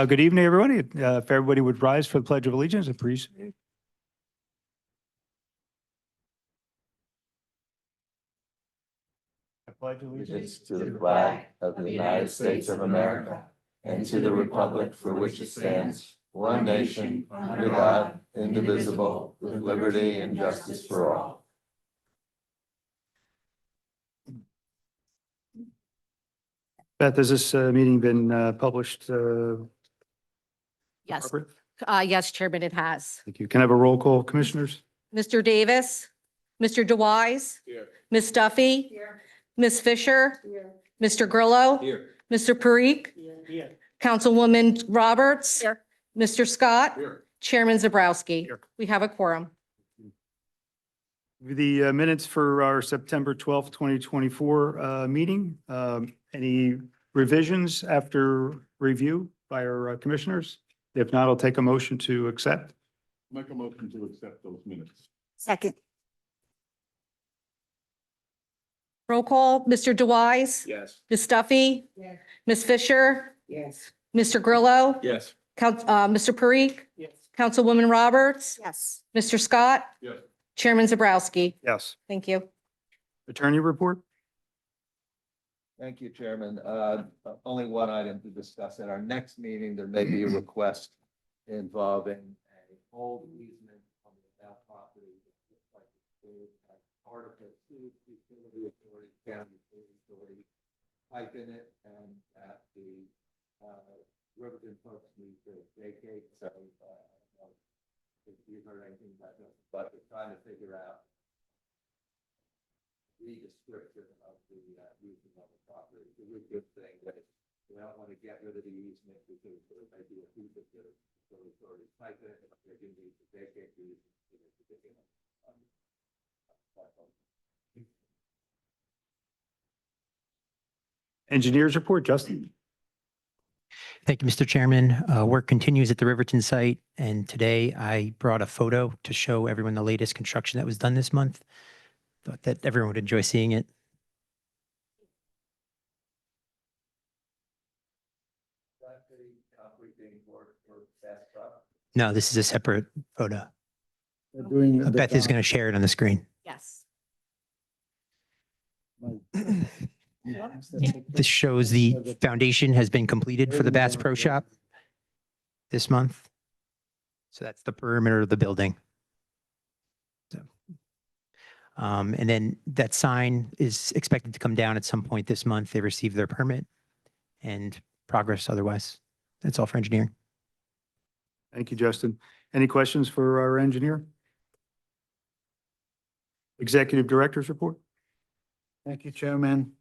Good evening, everybody. If everybody would rise for the Pledge of Allegiance, appreciate it. I pledge Allegiance to the flag of the United States of America and to the republic for which it stands, one nation, under God, indivisible, with liberty and justice for all. Beth, has this meeting been published? Yes, Robert? yes, Chairman, it has. Thank you. Can I have a roll call, commissioners? Mr. Davis, Mr. DeWise, Ms. Duffy, Ms. Fisher, Mr. Grillo, Mr. Parikh, Councilwoman Roberts, Mr. Scott, Chairman Zabrowski. Here. We have a quorum. The minutes for our September 12th, 2024 meeting. Any revisions after review by our commissioners? If not, I'll take a motion to accept. Make a motion to accept those minutes. Second. Roll call, Mr. DeWise, Yes. Ms. Duffy, Ms. Fisher, Yes. Mr. Grillo, Yes. Mr. Parikh, Councilwoman Roberts, Yes. Mr. Scott, Yes. Chairman Zabrowski. Yes. Thank you. Attorney report? Thank you, Chairman. Only one item to discuss at our next meeting. There may be a request involving a old easement on that property. As part of the utility authority, county utility authority, pipe in it, and that the Riverton folks need to vacate. So, I don't know if you've heard anything about this, but we're trying to figure out the description of the using of the property. It's a really good thing that we don't want to get rid of the easement because there may be a piece of the authority type in it, they do need to vacate the easement. Engineers report, Justin? Thank you, Mr. Chairman. Work continues at the Riverton site, and today I brought a photo to show everyone the latest construction that was done this month. Thought that everyone would enjoy seeing it. No, this is a separate photo. Beth is going to share it on the screen. Yes. This shows the foundation has been completed for the Bass Pro Shop this month. So that's the perimeter of the building. So, and then that sign is expected to come down at some point this month. They received their permit and progress otherwise. That's all for engineering. Thank you, Justin. Any questions for our engineer? Executive Director's report? Thank you, Chairman.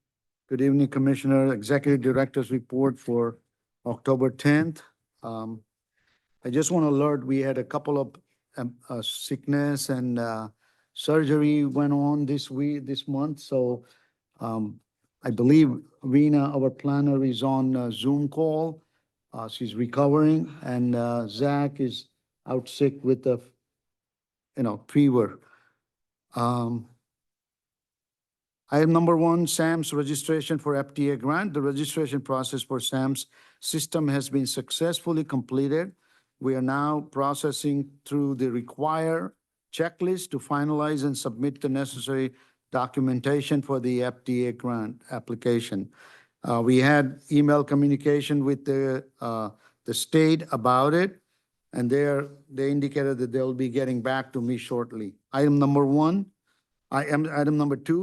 Good evening, Commissioner. Executive Director's report for October 10th. I just want to alert, we had a couple of sickness and surgery went on this month. So I believe Rena, our planner, is on a Zoom call. She's recovering, and Zach is out sick with the, fever. Item number 1, SAM's registration for FTA grant. The registration process for SAM's system has been successfully completed. We are now processing through the required checklist to finalize and submit the necessary documentation for the FTA grant application. We had email communication with the state about it, and they indicated that they'll be getting back to me shortly. Item number 2,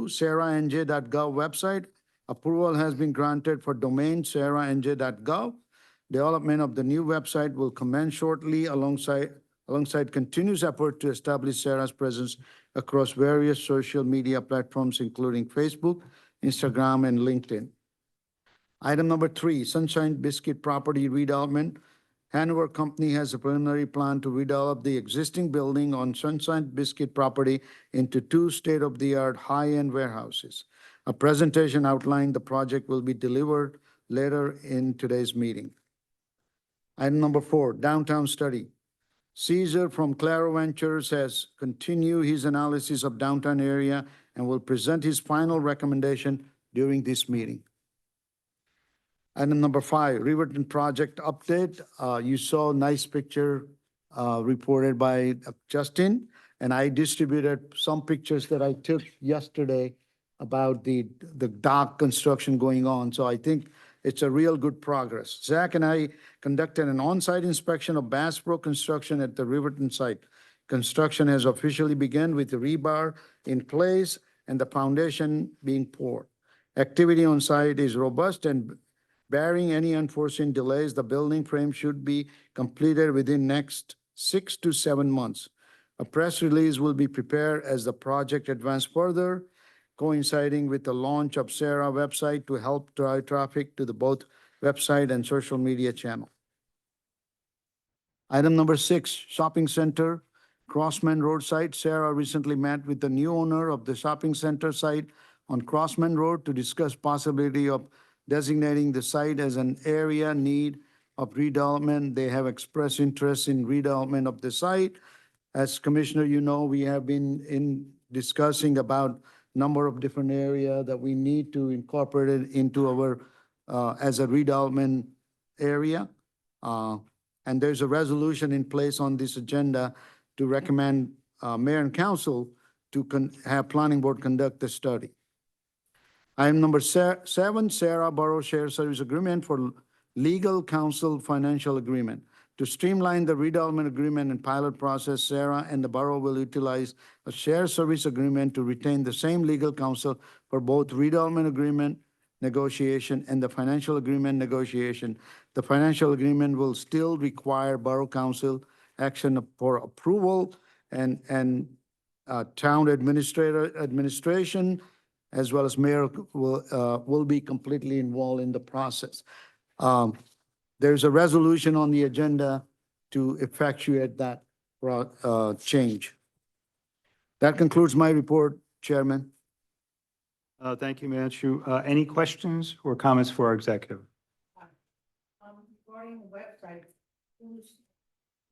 SERA-NJ.gov website. Approval has been granted for domain SERA-NJ.gov. Development of the new website will commence shortly alongside continuous effort to establish SERA's presence across various social media platforms, including Facebook, Instagram, and LinkedIn. Item number 3, Sunshine Biscuit property redevelopment. Hanover Company has a preliminary plan to redevelop the existing building on Sunshine Biscuit property into 2 state-of-the-art high-end warehouses. A presentation outlining the project will be delivered later in today's meeting. Item number 4, downtown study. Caesar from Claro Ventures has continued his analysis of downtown area and will present his final recommendation during this meeting. Item number 5, Riverton project update. You saw a nice picture reported by Justin, and I distributed some pictures that I took yesterday about the dock construction going on. So I think it's a real good progress. Zach and I conducted an on-site inspection of Bass Pro construction at the Riverton site. Construction has officially begun with the rebar in place and the foundation being poured. Activity on site is robust, and barring any unforeseen delays, the building frame should be completed within next 6 to 7 months. A press release will be prepared as the project advances further, coinciding with the launch of SERA website to help drive traffic to the both website and social media channel. Item number 6, shopping center, Crossman Road site. SERA recently met with the new owner of the shopping center site on Crossman Road to discuss possibility of designating the site as an area need of redevelopment. They have expressed interest in redevelopment of the site. As Commissioner, you know, we have been discussing about number of different area that we need to incorporate it into our, as a redevelopment area. And there's a resolution in place on this agenda to recommend, mayor and council to have planning board conduct the study. Item number 7, SERA Borough Share Service Agreement for Legal Counsel Financial Agreement. To streamline the redevelopment agreement and pilot process, SERA and the borough will utilize a share service agreement to retain the same legal counsel for both redevelopment agreement negotiation and the financial agreement negotiation. The financial agreement will still require borough council action for approval, and town administration, as well as mayor will be completely involved in the process. There's a resolution on the agenda to effectuate that change. That concludes my report, Chairman. Thank you, Manshu. Any questions or comments for our executive? Regarding the website, who's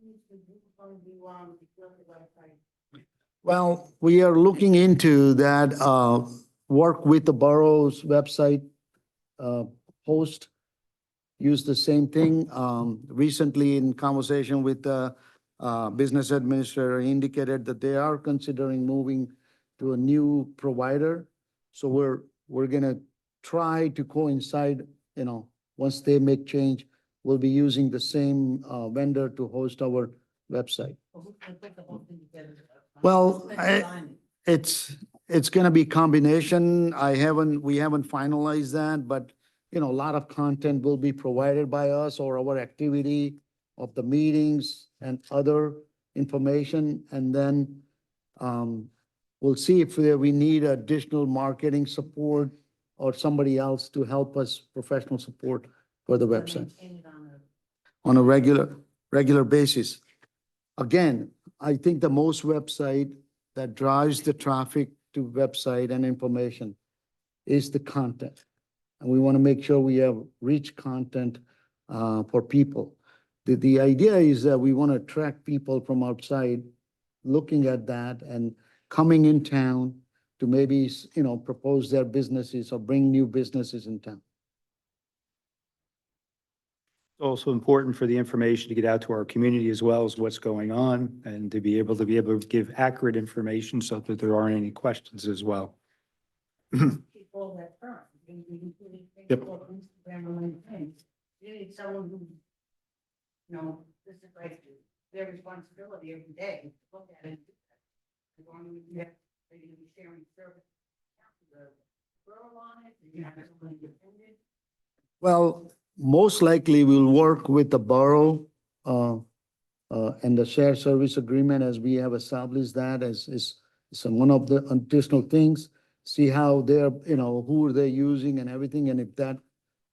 going to be to build the website? Well, we are looking into that, work with the borough's website host. Use the same thing. Recently, in conversation with the business administrator, he indicated that they are considering moving to a new provider. So we're gonna try to coincide, you know, once they make change, we'll be using the same vendor to host our website. Who's going to put the whole thing together? Well, Who's gonna design it? it's gonna be combination. We haven't finalized that, but you know, a lot of content will be provided by us or our activity of the meetings and other information. And then we'll see if we need additional marketing support or somebody else to help us, professional support for the website Maintain it on on a regular basis. Again, I think the most website that drives the traffic to website and information is the content. And we want to make sure we have rich content for people. The idea is that we want to attract people from outside looking at that and coming in town to maybe, you know, propose their businesses or bring new businesses in town. It's also important for the information to get out to our community as well as what's going on, and to be able to give accurate information so that there aren't any questions as well. people that current. Yep. Instagram and things. You need someone who, you know, this is like their responsibility every day to look at it. As long as you have, they're gonna be sharing service. The borough on it, and you have someone independent. Well, most likely we'll work with the borough and the shared service agreement, as we have established that as some one of the additional things. See how they're, you know, who they're using and everything. And if that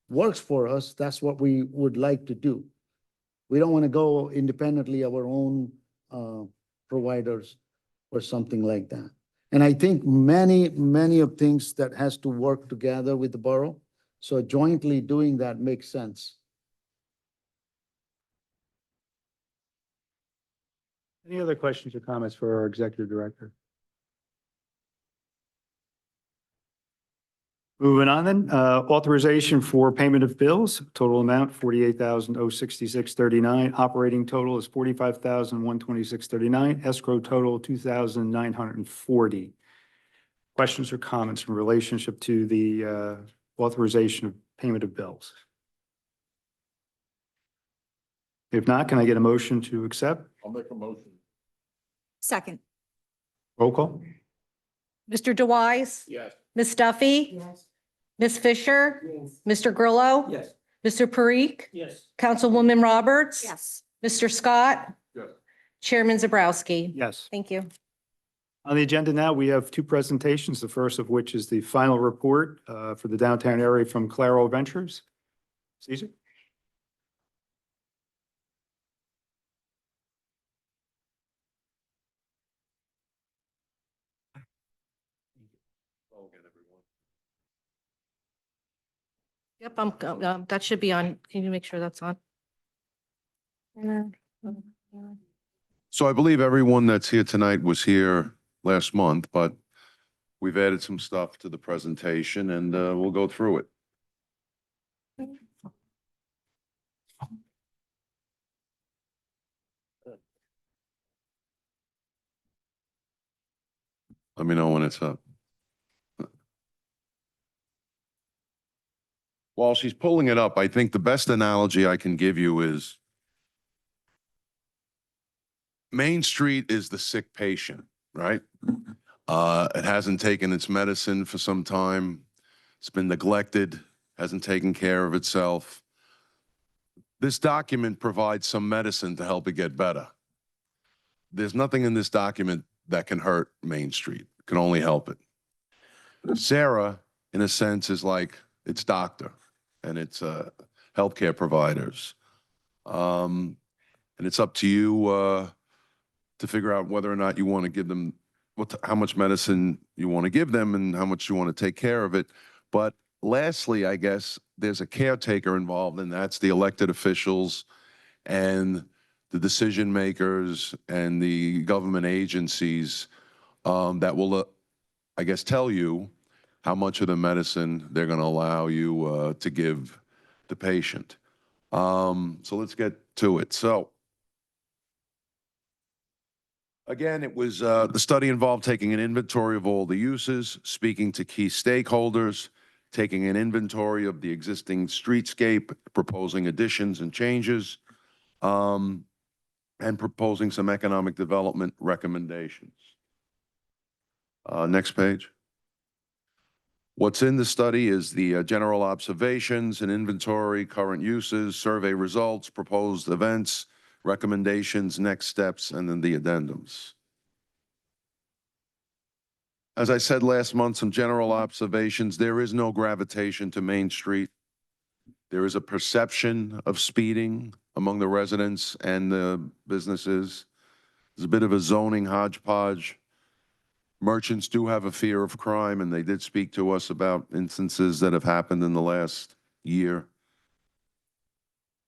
works for us, that's what we would like to do. We don't want to go independently our own providers or something like that. And I think many of things that has to work together with the borough. So jointly doing that makes sense. Any other questions or comments for our executive director? Moving on then, authorization for payment of bills, total amount 48,066.39. Operating total is 45,126.39. Escrow total 2,940. Questions or comments in relationship to the authorization of payment of bills? If not, can I get a motion to accept? I'll make a motion. Second. Roll call? Mr. DeWise, Yes. Ms. Duffy, Yes. Ms. Fisher, Mr. Grillo, Yes. Mr. Parikh, Yes. Councilwoman Roberts. Yes. Mr. Scott, Yes. Chairman Zabrowski. Yes. Thank you. On the agenda now, we have two presentations, the first of which is the final report for the downtown area from Claro Ventures. Caesar? Yep, that should be on. Can you make sure that's on? So I believe everyone that's here tonight was here last month, but we've added some stuff to the presentation and we'll go through it. Let me know when it's up. While she's pulling it up, I think the best analogy I can give you is Main Street is the sick patient, right? It hasn't taken its medicine for some time. It's been neglected, hasn't taken care of itself. This document provides some medicine to help it get better. There's nothing in this document that can hurt Main Street. It can only help it. SERA, in a sense, is like its doctor and its healthcare providers. And it's up to you to figure out whether or not you want to give them how much medicine you want to give them and how much you want to take care of it. But lastly, I guess there's a caretaker involved, and that's the elected officials and the decision makers and the government agencies that will, I guess, tell you how much of the medicine they're going to allow you to give the patient. So let's get to it. So again, it was the study involved taking an inventory of all the uses, speaking to key stakeholders, taking an inventory of the existing streetscape, proposing additions and changes, and proposing some economic development recommendations. Next page. What's in the study is the general observations, an inventory, current uses, survey results, proposed events, recommendations, next steps, and then the addendums. As I said last month, some general observations. There is no gravitation to Main Street. There is a perception of speeding among the residents and the businesses. There's a bit of a zoning hodgepodge. Merchants do have a fear of crime, and they did speak to us about instances that have happened in the last year.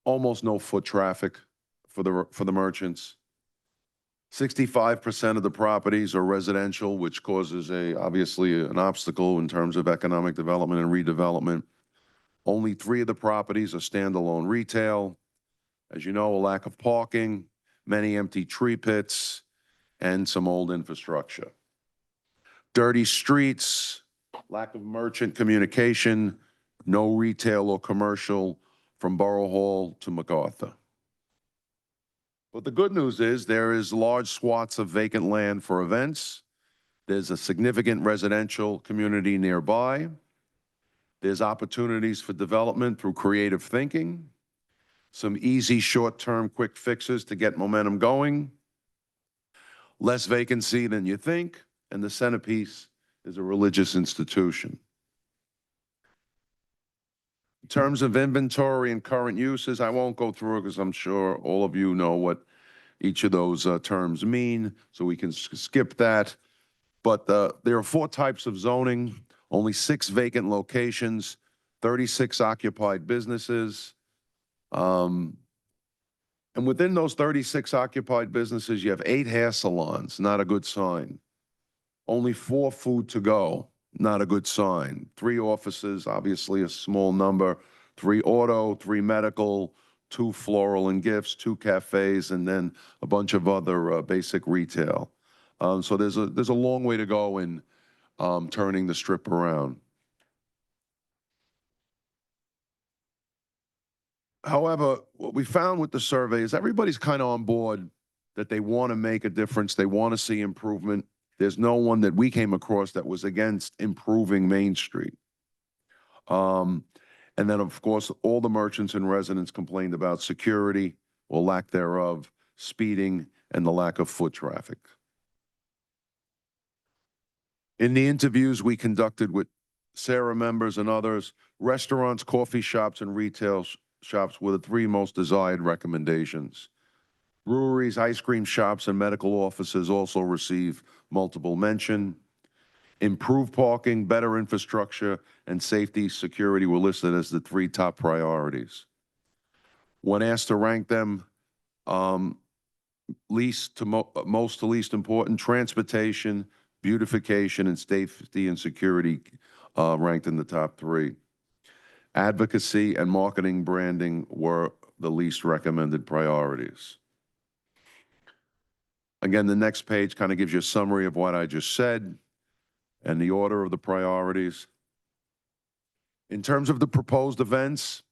Almost no foot traffic for the merchants. 65% of the properties are residential, which causes obviously an obstacle in terms of economic development and redevelopment. Only 3 of the properties are standalone retail. As you know, a lack of parking, many empty tree pits, and some old infrastructure. Dirty streets, lack of merchant communication, no retail or commercial from Borough Hall to MacArthur. But the good news is there is large swaths of vacant land for events. There's a significant residential community nearby. There's opportunities for development through creative thinking, some easy short-term quick fixes to get momentum going, less vacancy than you think, and the centerpiece is a religious institution. In terms of inventory and current uses, I won't go through it because I'm sure all of you know what each of those terms mean, so we can skip that. But there are 4 types of zoning, only 6 vacant locations, 36 occupied businesses. And within those 36 occupied businesses, you have 8 hair salons, not a good sign. Only 4 food to go, not a good sign. 3 offices, obviously a small number, 3 auto, 3 medical, 2 floral and gifts, 2 cafes, and then a bunch of other basic retail. So there's a long way to go in turning the strip around. However, what we found with the survey is everybody's kind of on board that they want to make a difference. They want to see improvement. There's no one that we came across that was against improving Main Street. And then, of course, all the merchants and residents complained about security or lack thereof, speeding, and the lack of foot traffic. In the interviews we conducted with SERA members and others, restaurants, coffee shops, and retail shops were the 3 most desired recommendations. Breweries, ice cream shops, and medical offices also receive multiple mention. Improved parking, better infrastructure, and safety security were listed as the 3 top priorities. When asked to rank them, least to most to least important, transportation, beautification, and safety and security ranked in the top 3. Advocacy and marketing branding were the least recommended priorities. Again, the next page kind of gives you a summary of what I just said and the order of the priorities. In terms of the proposed events,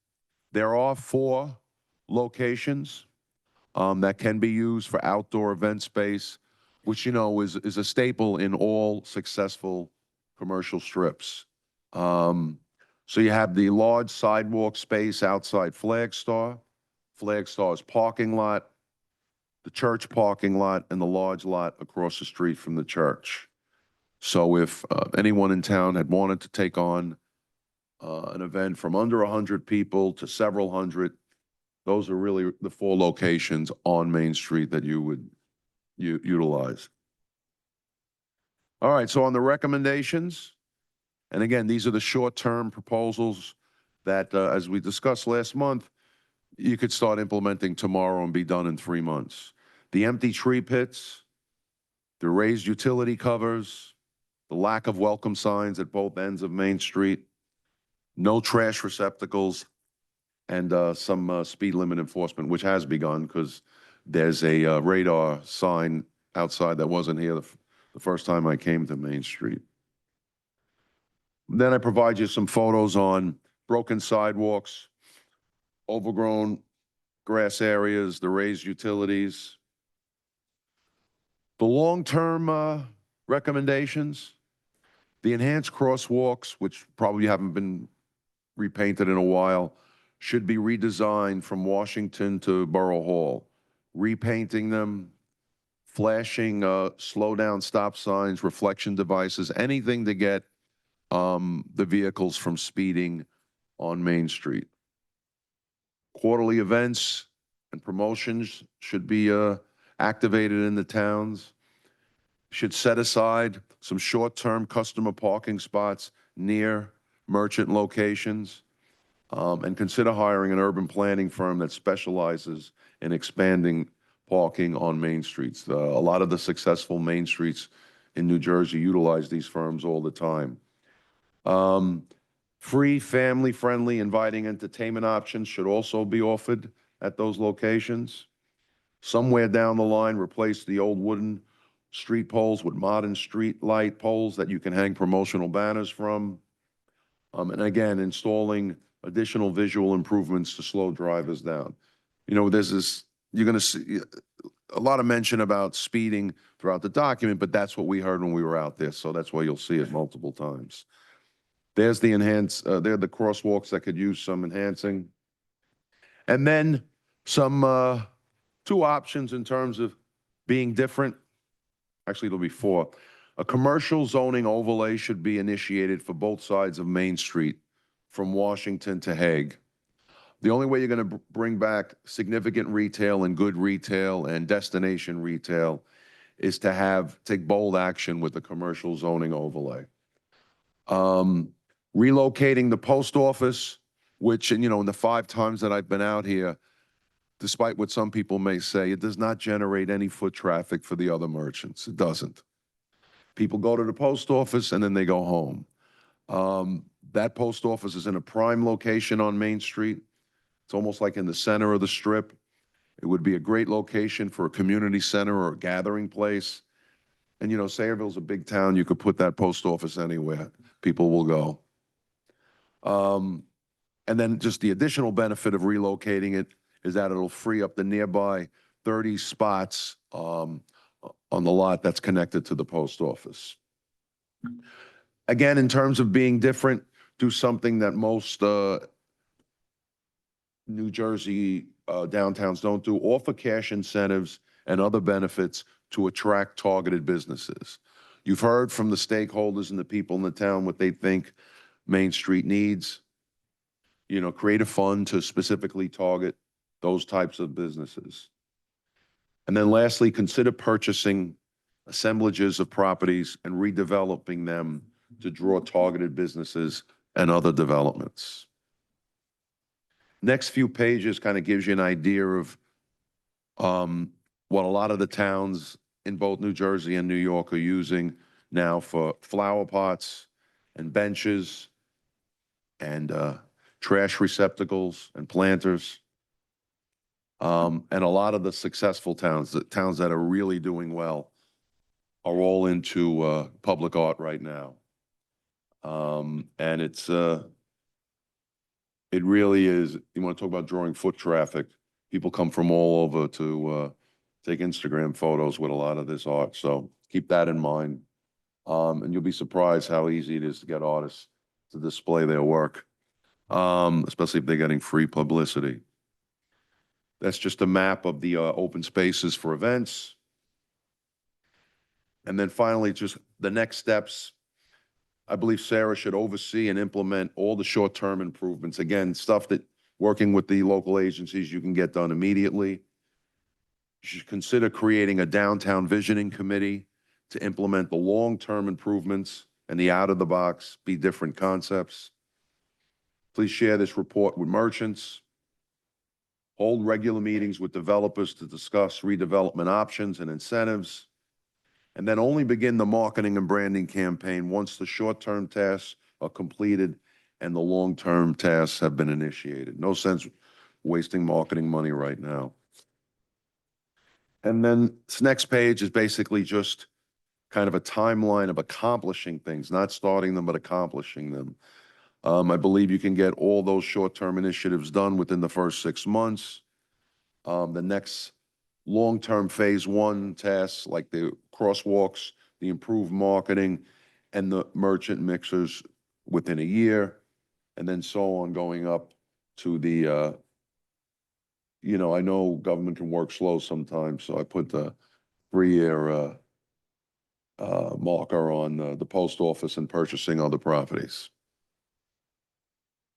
there are 4 locations that can be used for outdoor event space, which, you know, is a staple in all successful commercial strips. So you have the large sidewalk space outside Flagstar's parking lot, the church parking lot, and the large lot across the street from the church. So if anyone in town had wanted to take on an event from under 100 people to several hundred, those are really the 4 locations on Main Street that you would utilize. All right, so on the recommendations, and again, these are the short-term proposals that, as we discussed last month, you could start implementing tomorrow and be done in 3 months. The empty tree pits, the raised utility covers, the lack of welcome signs at both ends of Main Street, no trash receptacles, and some speed limit enforcement, which has begun because there's a radar sign outside that wasn't here the first time I came to Main Street. Then I provide you some photos on broken sidewalks, overgrown grass areas, the raised utilities. The long-term recommendations, the enhanced crosswalks, which probably haven't been repainted in a while, should be redesigned from Washington to Borough Hall. Repainting them, flashing slow down stop signs, reflection devices, anything to get the vehicles from speeding on Main Street. Quarterly events and promotions should be activated in the towns. Should set aside some short-term customer parking spots near merchant locations, and consider hiring an urban planning firm that specializes in expanding parking on Main Streets. A lot of the successful Main Streets in New Jersey utilize these firms all the time. Free, family-friendly, inviting entertainment options should also be offered at those locations. Somewhere down the line, replace the old wooden street poles with modern street light poles that you can hang promotional banners from. And again, installing additional visual improvements to slow drivers down. You know, there's this, you're going to see a lot of mention about speeding throughout the document, but that's what we heard when we were out there. So that's why you'll see it multiple times. There's the there are the crosswalks that could use some enhancing. And then some 2 options in terms of being different. Actually, there'll be 4. A commercial zoning overlay should be initiated for both sides of Main Street from Washington to Hague. The only way you're going to bring back significant retail and good retail and destination retail is to take bold action with the commercial zoning overlay. Relocating the post office, which, you know, in the 5 times that I've been out here, despite what some people may say, it does not generate any foot traffic for the other merchants. It doesn't. People go to the post office and then they go home. That post office is in a prime location on Main Street. It's almost like in the center of the strip. It would be a great location for a community center or a gathering place. And, you know, Sayreville's a big town. You could put that post office anywhere. People will go. And then just the additional benefit of relocating it is that it'll free up the nearby 30 spots on the lot that's connected to the post office. Again, in terms of being different, do something that most New Jersey downtowns don't do, offer cash incentives and other benefits to attract targeted businesses. You've heard from the stakeholders and the people in the town what they think Main Street needs. You know, create a fund to specifically target those types of businesses. And then lastly, consider purchasing assemblages of properties and redeveloping them to draw targeted businesses and other developments. Next few pages kind of gives you an idea of what a lot of the towns in both New Jersey and New York are using now for flower pots and benches and trash receptacles and planters. And a lot of the successful towns, the towns that are really doing well, are all into public art right now. And it really is, you want to talk about drawing foot traffic, people come from all over to take Instagram photos with a lot of this art. So keep that in mind. And you'll be surprised how easy it is to get artists to display their work, especially if they're getting free publicity. That's just a map of the open spaces for events. And then finally, just the next steps. I believe SERA should oversee and implement all the short-term improvements. Again, stuff that working with the local agencies, you can get done immediately. You should consider creating a downtown visioning committee to implement the long-term improvements and the out-of-the-box, be different concepts. Please share this report with merchants. Hold regular meetings with developers to discuss redevelopment options and incentives. And then only begin the marketing and branding campaign once the short-term tasks are completed and the long-term tasks have been initiated. No sense wasting marketing money right now. And then this next page is basically just kind of a timeline of accomplishing things, not starting them, but accomplishing them. I believe you can get all those short-term initiatives done within the first 6 months. The next long-term phase one tasks like the crosswalks, the improved marketing, and the merchant mixers within a year, and then so on going up to the, you know, I know government can work slow sometimes, so I put the 3-year marker on the post office and purchasing other properties.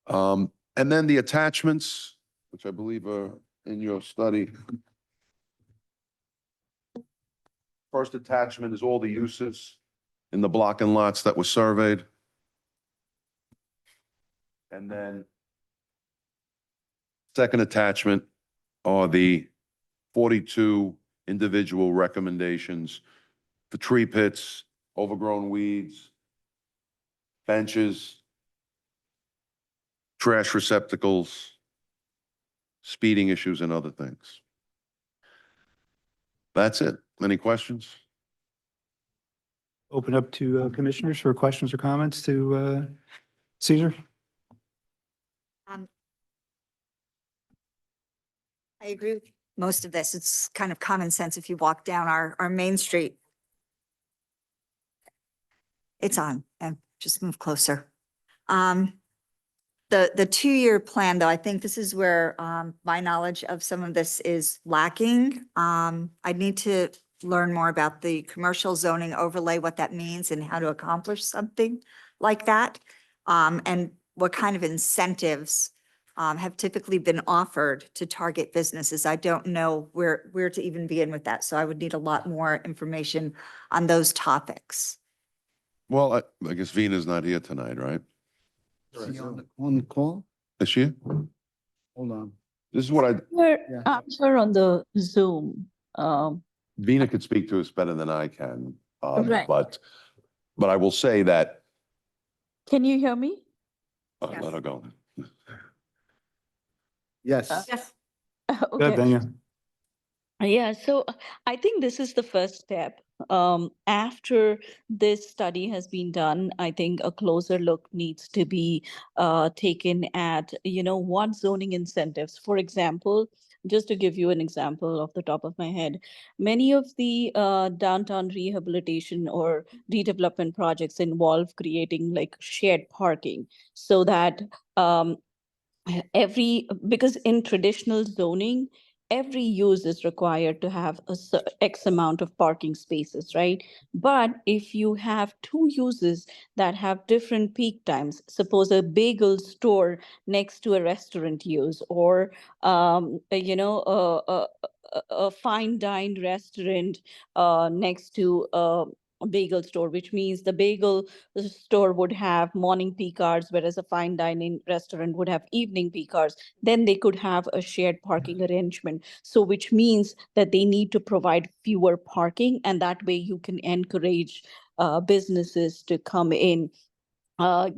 And then the attachments, which I believe are in your study. First attachment is all the uses in the block and lots that were surveyed. And then second attachment are the 42 individual recommendations for tree pits, overgrown weeds, benches, trash receptacles, speeding issues, and other things. That's it. Any questions? Open up to commissioners for questions or comments to Caesar. I agree with most of this. It's kind of common sense if you walk down our main street. It's on, and just move closer. The 2-year plan, though, I think this is where my knowledge of some of this is lacking. I need to learn more about the commercial zoning overlay, what that means and how to accomplish something like that. And what kind of incentives have typically been offered to target businesses. I don't know where to even begin with that. So I would need a lot more information on those topics. Well, I guess Vina's not here tonight, right? Is he on the call? Is she? Hold on. This is what Yeah. I'm sure on the Zoom. Vina could speak to us better than I can. Right. But But I will say that, Can you hear me? Yes. let her go. Yes. Yes. Go ahead, Okay. Venya. Yeah, so I think this is the first step. After this study has been done, I think a closer look needs to be taken at, what zoning incentives. For example, just to give you an example off the top of my head, many of the downtown rehabilitation or redevelopment projects involve creating like shared parking so that um, because in traditional zoning every use is required to have x amount of parking spaces, right? But if you have two uses that have different peak times, suppose a bagel store next to a restaurant use, or a fine dine restaurant next to a bagel store, which means the bagel store would have morning peak hours, whereas a fine dining restaurant would have evening peak hours, then they could have a shared parking arrangement. So, which means that they need to provide fewer parking, and that way you can encourage businesses to come in.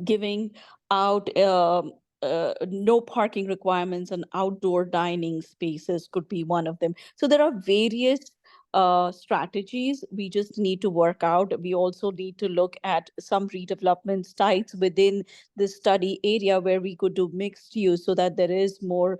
Giving out no parking requirements on outdoor dining spaces could be one of them. So there are various strategies we just need to work out. We also need to look at some redevelopment sites within the study area where we could do mixed use so that there is more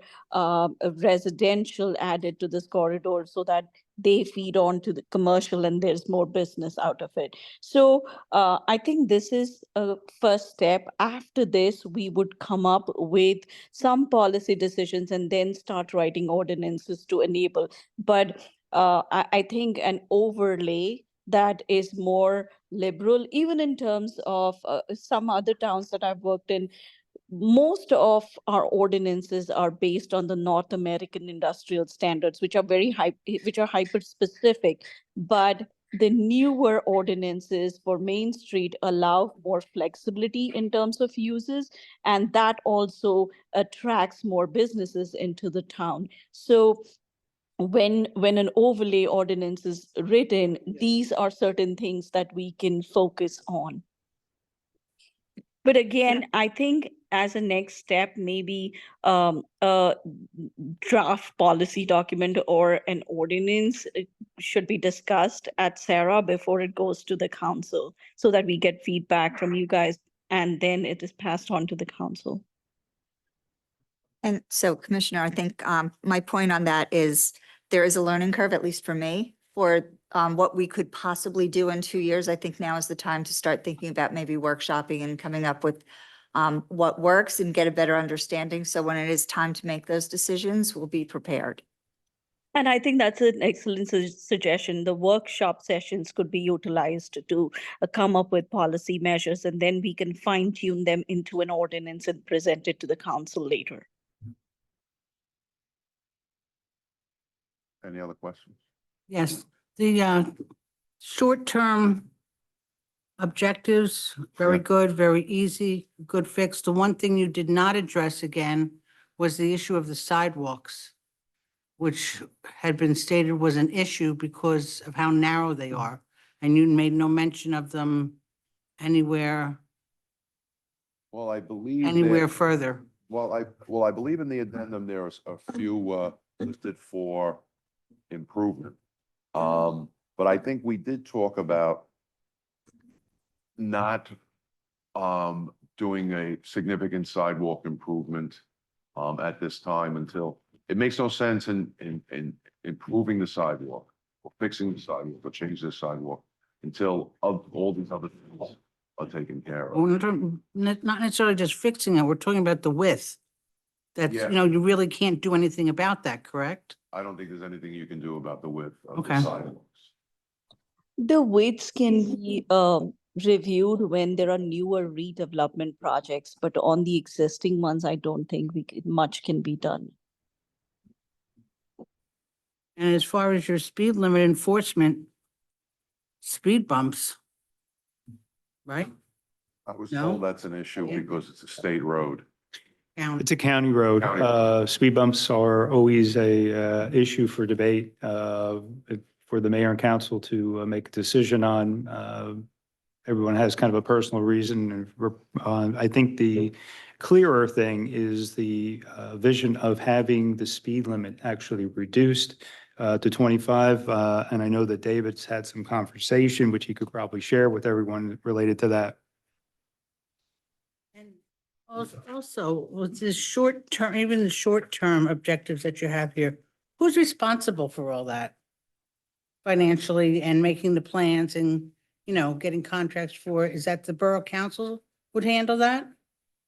residential added to this corridor so that they feed on to the commercial and there's more business out of it. So I think this is a first step. After this, we would come up with some policy decisions and then start writing ordinances to enable. But I think an overlay that is more liberal, even in terms of some other towns that I've worked in, most of our ordinances are based on the North American industrial standards, which are which are hyper specific. But the newer ordinances for Main Street allow more flexibility in terms of uses, and that also attracts more businesses into the town. So when an overlay ordinance is written, these are certain things that we can focus on. But again, I think as a next step, maybe a draft policy document or an ordinance should be discussed at SERA before it goes to the council so that we get feedback from you guys and then it is passed on to the council. And so Commissioner, I think my point on that is there is a learning curve, at least for me, for what we could possibly do in 2 years. I think now is the time to start thinking about maybe workshopping and coming up with what works and get a better understanding. So when it is time to make those decisions, we'll be prepared. And I think that's an excellent suggestion. The workshop sessions could be utilized to come up with policy measures, and then we can fine tune them into an ordinance and present it to the council later. Any other questions? Yes, the short-term objectives, very Yeah. good, very easy, good fix. The one thing you did not address again was the issue of the sidewalks, which had been stated was an issue because of how narrow they are. And you made no mention of them anywhere Well, I believe. further. Well, I believe in the addendum, there is a few listed for improvement. But I think we did talk about not doing a significant sidewalk improvement at this time until, it makes no sense in improving the sidewalk or fixing the sidewalk or changing the sidewalk until all these other things are taken care Well, of. not necessarily just fixing it, we're talking about the width. That's, Yeah. you really can't do anything about that, correct? I don't think there's anything you can do about the width of Okay. the sidewalks. The widths can be reviewed when there are newer redevelopment projects, but on the existing ones, I don't think much can be done. And as far as your speed limit enforcement, speed bumps, right? I was No? told that's an issue because it's a state road. Count. It's a county road. County road. Speed bumps are always a issue for debate for the mayor and council to make a decision on. everyone has kind of a personal reason. And I think the clearer thing is the vision of having the speed limit actually reduced to 25. And I know that David's had some conversation, which he could probably share with everyone related to that. And also, with this short term, even the short term objectives that you have here, who's responsible for all that? Financially and making the plans and, you know, getting contracts for, it? Is that the borough council would handle that?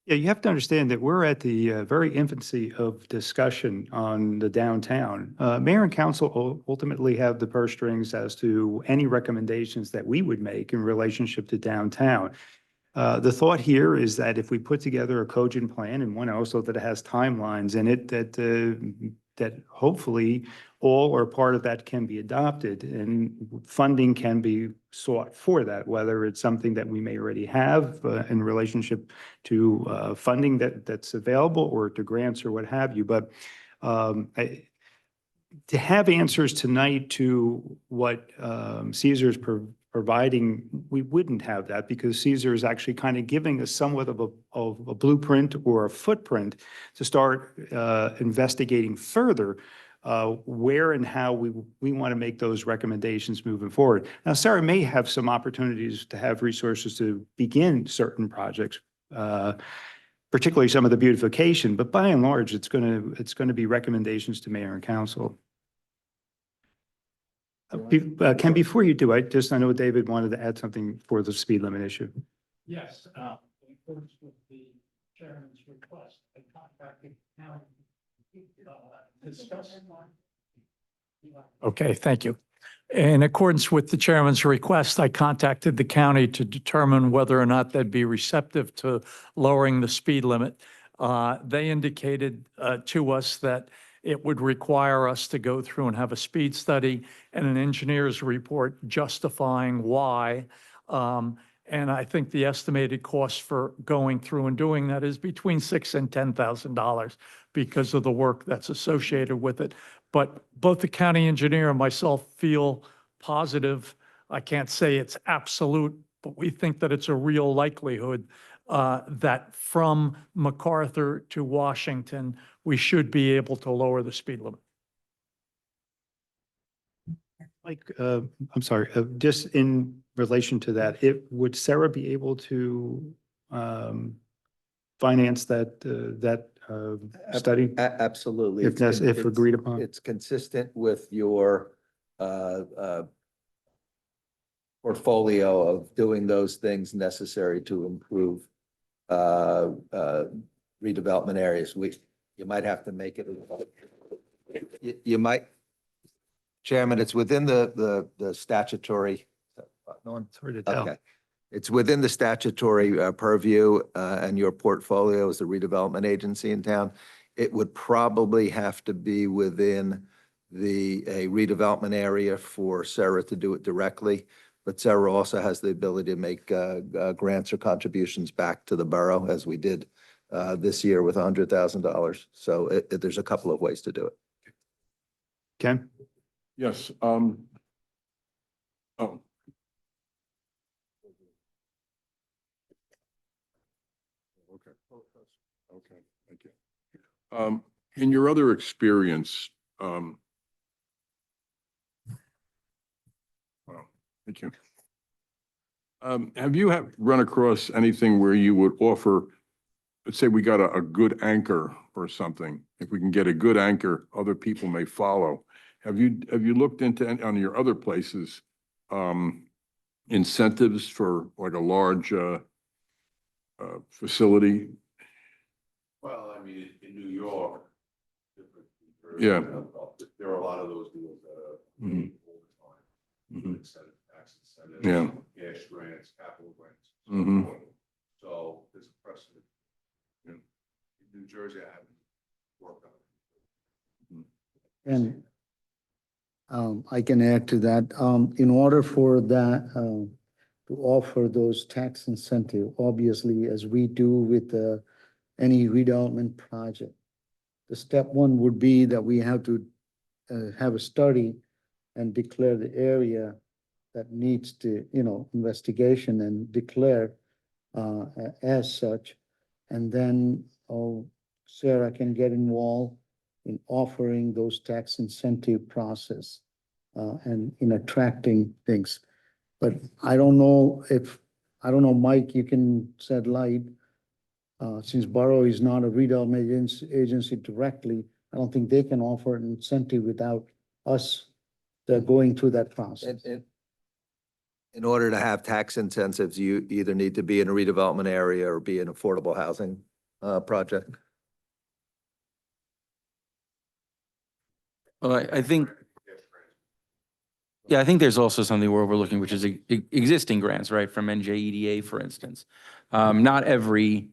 Yeah, you have to understand that we're at the very infancy of discussion on the downtown. Mayor and council ultimately have the purse strings as to any recommendations that we would make in relationship to downtown. The thought here is that if we put together a cogent plan and one also that has timelines in it, that hopefully all or part of that can be adopted and funding can be sought for that, whether it's something that we may already have in relationship to funding that's available or to grants or what have you. But to have answers tonight to what Caesar's providing, we wouldn't have that because Caesar is actually kind of giving us somewhat of a blueprint or a footprint to start investigating further where and how we want to make those recommendations moving forward. Now, SERA may have some opportunities to have resources to begin certain projects, particularly some of the beautification, but by and large, it's going to be recommendations to mayor and council. Ken, before you do, I know David wanted to add something for the speed limit issue. Yes, in accordance with the chairman's request, I contacted county. Discuss. Okay, thank you. In accordance with the chairman's request, I contacted the county to determine whether or not they'd be receptive to lowering the speed limit. They indicated to us that it would require us to go through and have a speed study and an engineer's report justifying why. And I think the estimated cost for going through and doing that is between $6,000 and $10,000 because of the work that's associated with it. But both the county engineer and myself feel positive. I can't say it's absolute, but we think that it's a real likelihood that from MacArthur to Washington, we should be able to lower the speed limit. Like, I'm sorry, just in relation to that, would SERA be able to finance that study? Absolutely. If agreed upon? It's consistent with your portfolio of doing those things necessary to improve redevelopment areas. You might have to make it. You might, Chairman, it's within the statutory. It's hard to tell. Okay. It's within the statutory purview and your portfolio as the redevelopment agency in town. It would probably have to be within a redevelopment area for SERA to do it directly. But SERA also has the ability to make grants or contributions back to the borough as we did this year with $100,000. So there's a couple of ways to do it. Ken? Yes, oh. Okay, thank you. In your other experience, well, thank you. Have you run across anything where you would offer, let's say we got a good anchor or something, if we can get a good anchor, other people may follow. Have you looked into on your other places, incentives for like a large facility? Well, I mean, in New York. Yeah. There are a lot of those deals that are Mhm. all the time. Mhm. Incentive, tax incentives. Yeah. Cash grants, capital grants. Mhm. So there's a precedent. Yeah. In New Jersey, I haven't worked on it. And I can add to that. In order for that, to offer those tax incentive, obviously, as we do with any redevelopment project, the step one would be that we have to have a study and declare the area that needs to, investigation and declare as such. And then Sarah can get involved in offering those tax incentive process and in attracting things. But I don't know, Mike, you can shed light. Since Borough is not a redevelopment agency directly, I don't think they can offer an incentive without us going through that process. In order to have tax incentives, you either need to be in a redevelopment area or be an affordable housing project. Well, I think, yeah, I think there's also something we're overlooking, which is existing grants, right, from NJEDA, for instance. Not every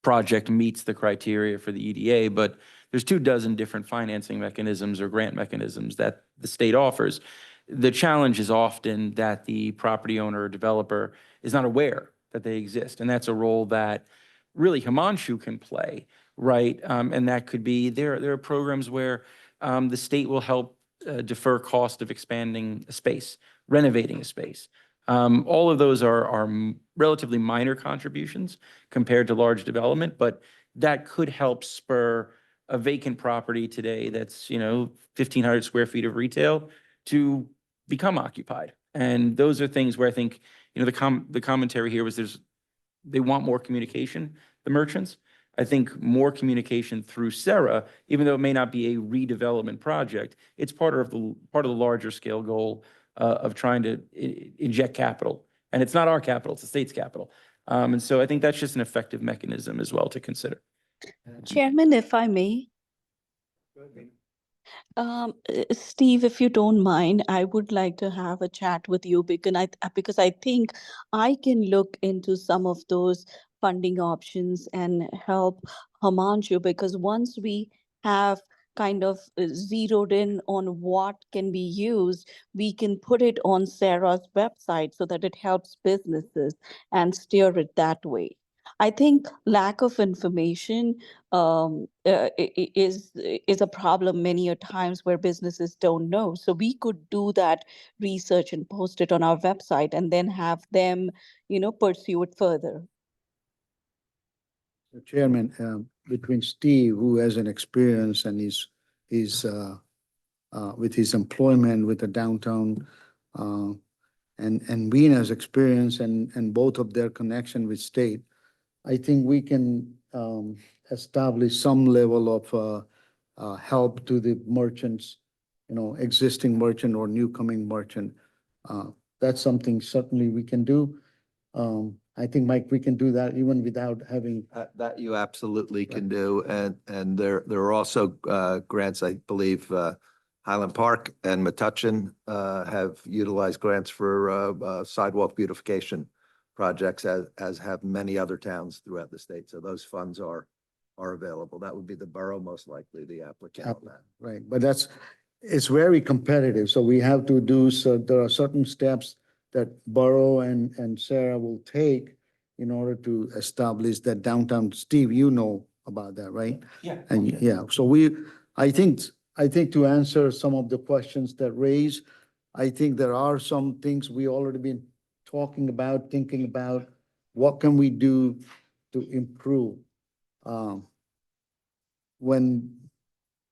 project meets the criteria for the EDA, but there's 24 different financing mechanisms or grant mechanisms that the state offers. The challenge is often that the property owner or developer is not aware that they exist, and that's a role that really Himanshu can play, right? And that could be, there are programs where the state will help defer cost of expanding a space, renovating a space. All of those are relatively minor contributions compared to large development, but that could help spur a vacant property today that's, 1,500 square feet of retail to become occupied. And those are things where I think, the commentary here was they want more communication, the merchants. I think more communication through SERA, even though it may not be a redevelopment project, it's part of the larger scale goal of trying to inject capital. And it's not our capital, it's the state's capital. And so I think that's just an effective mechanism as well to consider. Chairman, if I may. Steve, if you don't mind, I would like to have a chat with you because I think I can look into some of those funding options and help Himanshu, because once we have kind of zeroed in on what can be used, we can put it on Sarah's website so that it helps businesses and steer it that way. I think lack of information is a problem many a times where businesses don't know. So we could do that research and post it on our website and then have them, pursue it further. Chairman, between Steve, who has an experience and is with his employment with the downtown, and Weena's experience and both of their connection with state, I think we can establish some level of help to the merchants, existing merchant or new coming merchant. That's something certainly we can do. I think, Mike, we can do that even without having. That you absolutely can do. And there are also grants, I believe, Highland Park and Metuchen have utilized grants for sidewalk beautification projects, as have many other towns throughout the state. So those funds are available. That would be the borough, most likely the applicant on that. Right, but it's very competitive. So we have to do, so there are certain steps that Borough and Sarah will take in order to establish that downtown. Steve, you know about that, right? Yeah. And yeah, so I think to answer some of the questions that raised, I think there are some things we already been talking about, thinking about, what can we do to improve? When,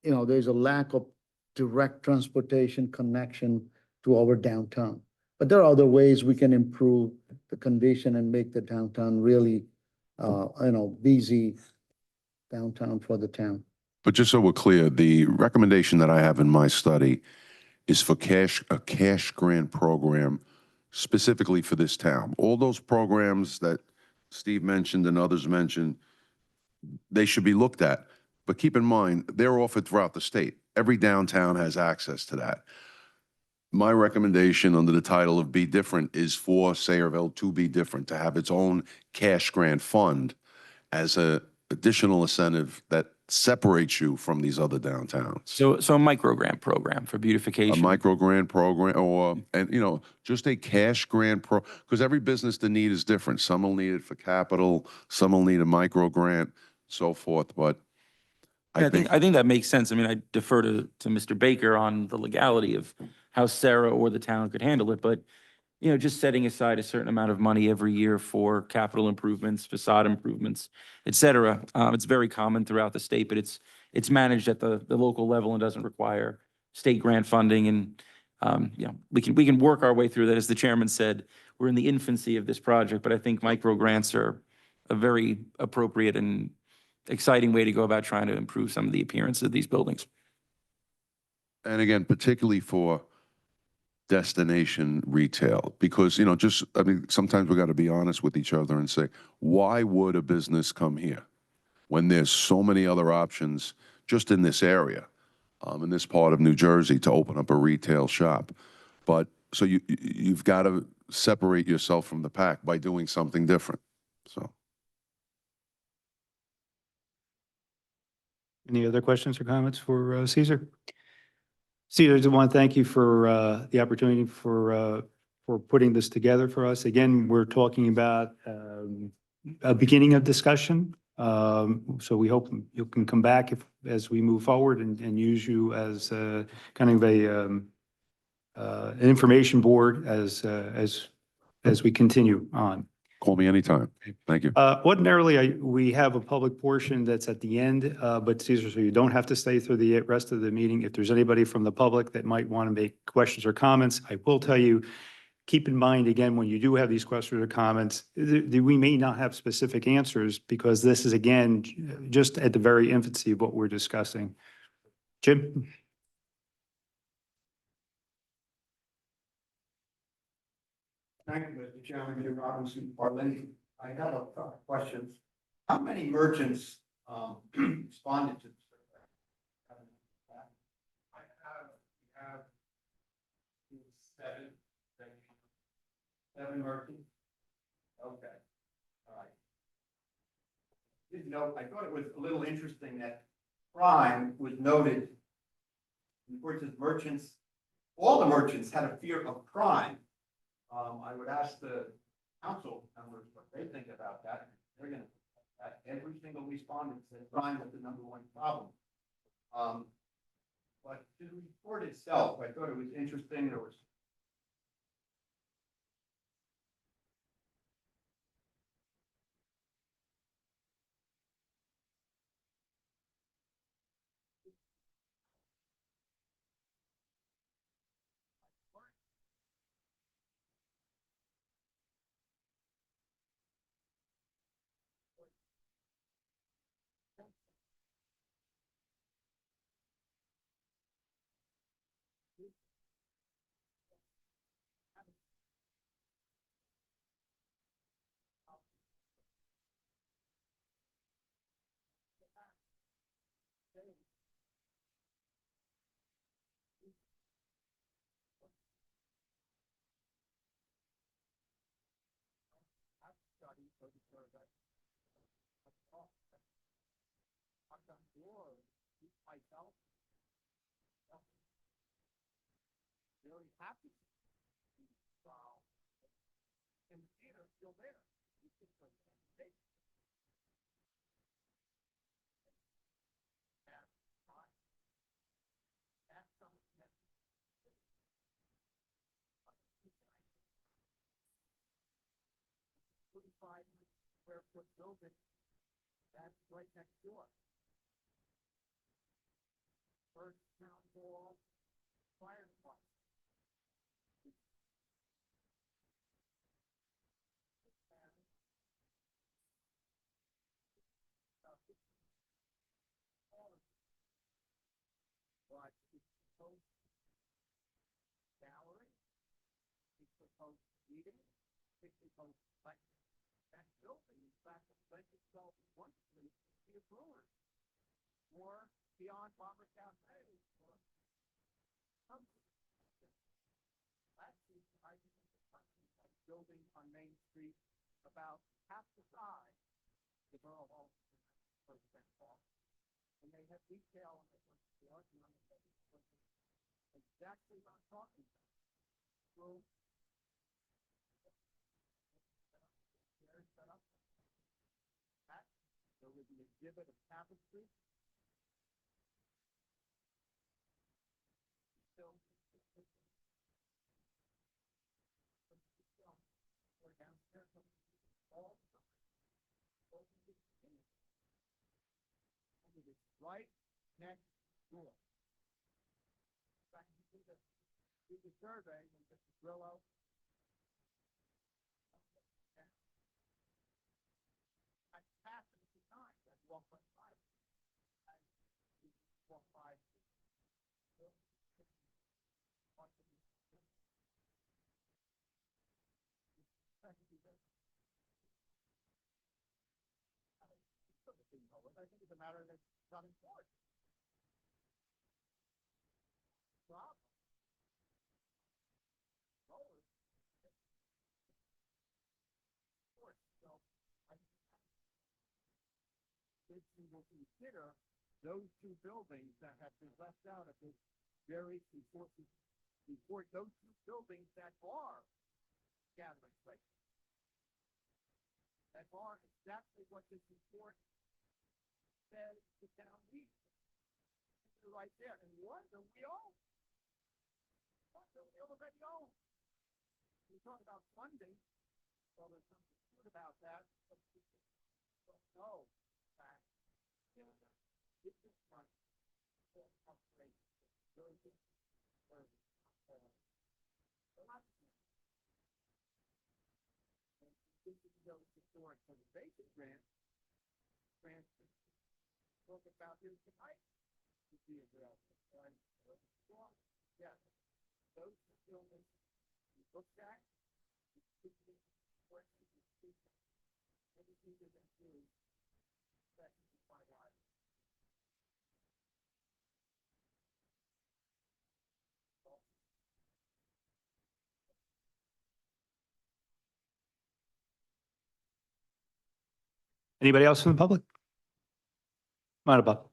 there's a lack of direct transportation connection to our downtown. But there are other ways we can improve the condition and make the downtown really, busy downtown for the town. But just so we're clear, the recommendation that I have in my study is for a cash grant program specifically for this town. All those programs that Steve mentioned and others mentioned, they should be looked at. But keep in mind, they're offered throughout the state. Every downtown has access to that. My recommendation under the title of Be Different is for Sayreville to be different, to have its own cash grant fund as an additional incentive that separates you from these other downtowns. So a micro grant program for A beautification. micro grant program just a cash grant because every business, the need is different. Some will need it for capital, some will need a micro grant, so forth. But I think that makes sense. I mean, I defer to Mr. Baker on the legality of how Sarah or the town could handle it, but just setting aside a certain amount of money every year for capital improvements, facade improvements, et cetera. It's very common throughout the state, but it's managed at the local level and doesn't require state grant funding. And, we can work our way through that. As the chairman said, we're in the infancy of this project, but I think micro grants are a very appropriate and exciting way to go about trying to improve some of the appearance of these buildings. And again, particularly for destination retail, because, I mean, sometimes we got to be honest with each other and say, why would a business come here when there's so many other options just in this area, in this part of New Jersey, to open up a retail shop? But so you've got to separate yourself from the pack by doing something different. So. Any other questions or comments for Caesar? Caesar, I just want to thank you for the opportunity for putting this together for us. Again, we're talking about a beginning of discussion. So we hope you can come back as we move forward and use you as kind of an information board as we continue on. Call me anytime. Thank you. Ordinarily, we have a public portion that's at the end, but Caesar, so you don't have to stay through the rest of the meeting. If there's anybody from the public that might want to make questions or comments, I will tell you, keep in mind, again, when you do have these questions or comments, we may not have specific answers because this is, again, just at the very infancy of what we're discussing. Jim? Thank you, Mr. Chairman, Jim Robinson, Parlin. I have a question. How many merchants responded to the survey? I have seven. Seven merchants? Okay, all right. Didn't know, I thought it was a little interesting that crime was noted. Of course, as merchants, all the merchants had a fear of crime. I would ask the council members what they think about that. They're gonna, every single respondent said crime was the number one problem. But to the report itself, I thought it was interesting. There was very happy. And the theater is still there. Square foot building that's right next door. First town hall, fire department. But it's supposed gallery, it's supposed meeting, it's supposed like that building, in fact, lent itself wonderfully to be a brewery or beyond Bomber Cafe or something. Last week, I was a building on Main Street about half the size of the Borough Hall, and they had retail and they went to the argument on the exactly what I'm talking about. So, set up. There was an exhibit of tapestry. So, Right next door. Do the survey and just drill out. I passed it 2 times, that's 1.5. 1.5. I think it's a matter that's not important. Problem. So I think we will consider those 2 buildings that have been left out of this very important report, those 2 buildings that are gathering places. That are exactly what this report says the town needs. They're right there, and one that we own. One that we already own. We talk about funding, well, there's something good about that, but people don't know that, you know, this is money for upgrade. Very good. A lot of money. And this is those historic conservation grants, talk about here tonight, to be available, right? Yeah, those buildings, we looked at, everything that they do, that is my life. Anybody else from the public? Come on, Bob.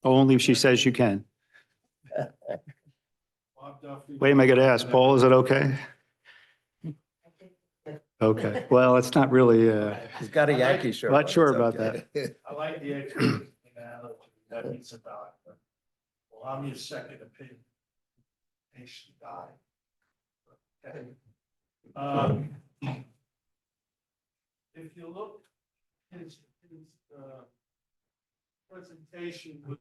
Only if she says you can. Wait, am I going to ask Paul, is it okay? Okay, well, it's not really, He's got a Yankee shirt. not on, sure it's about okay. I like the expert analogy that he's a doctor. Well, I'm your second opinion. Patient died. Okay. If you look, his presentation with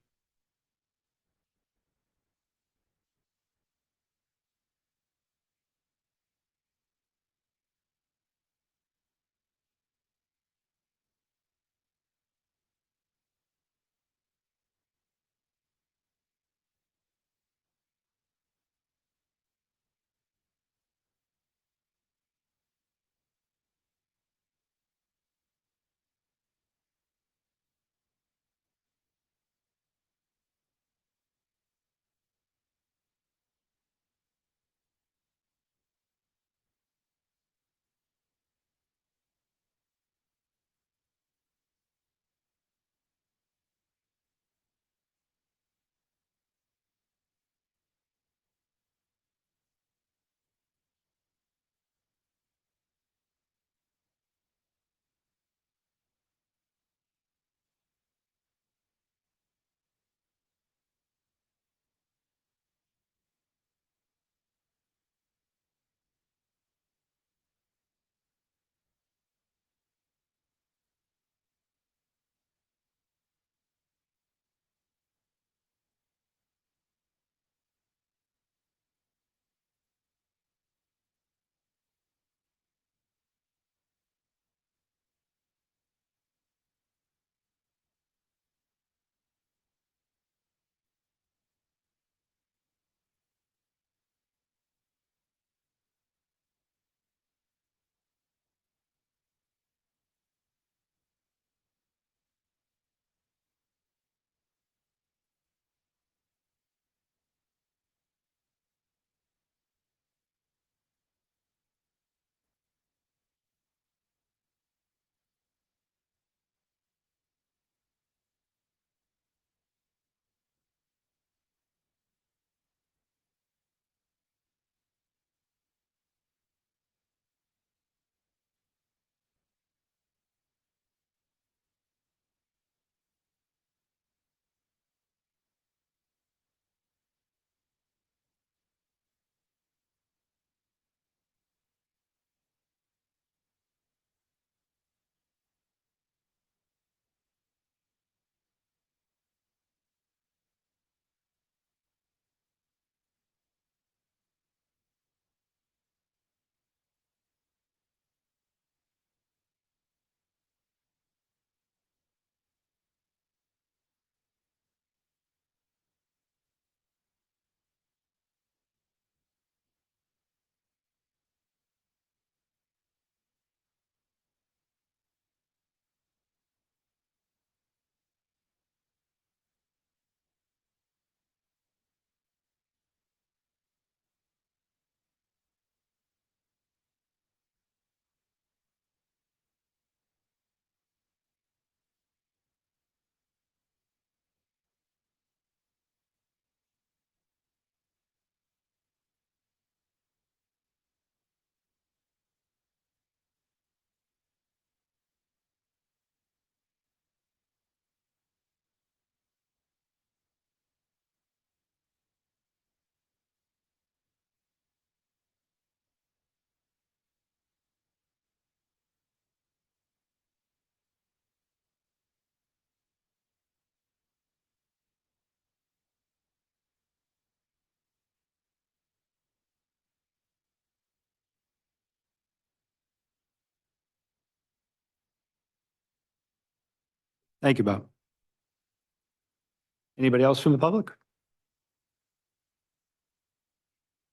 Thank you, Bob. Anybody else from the public?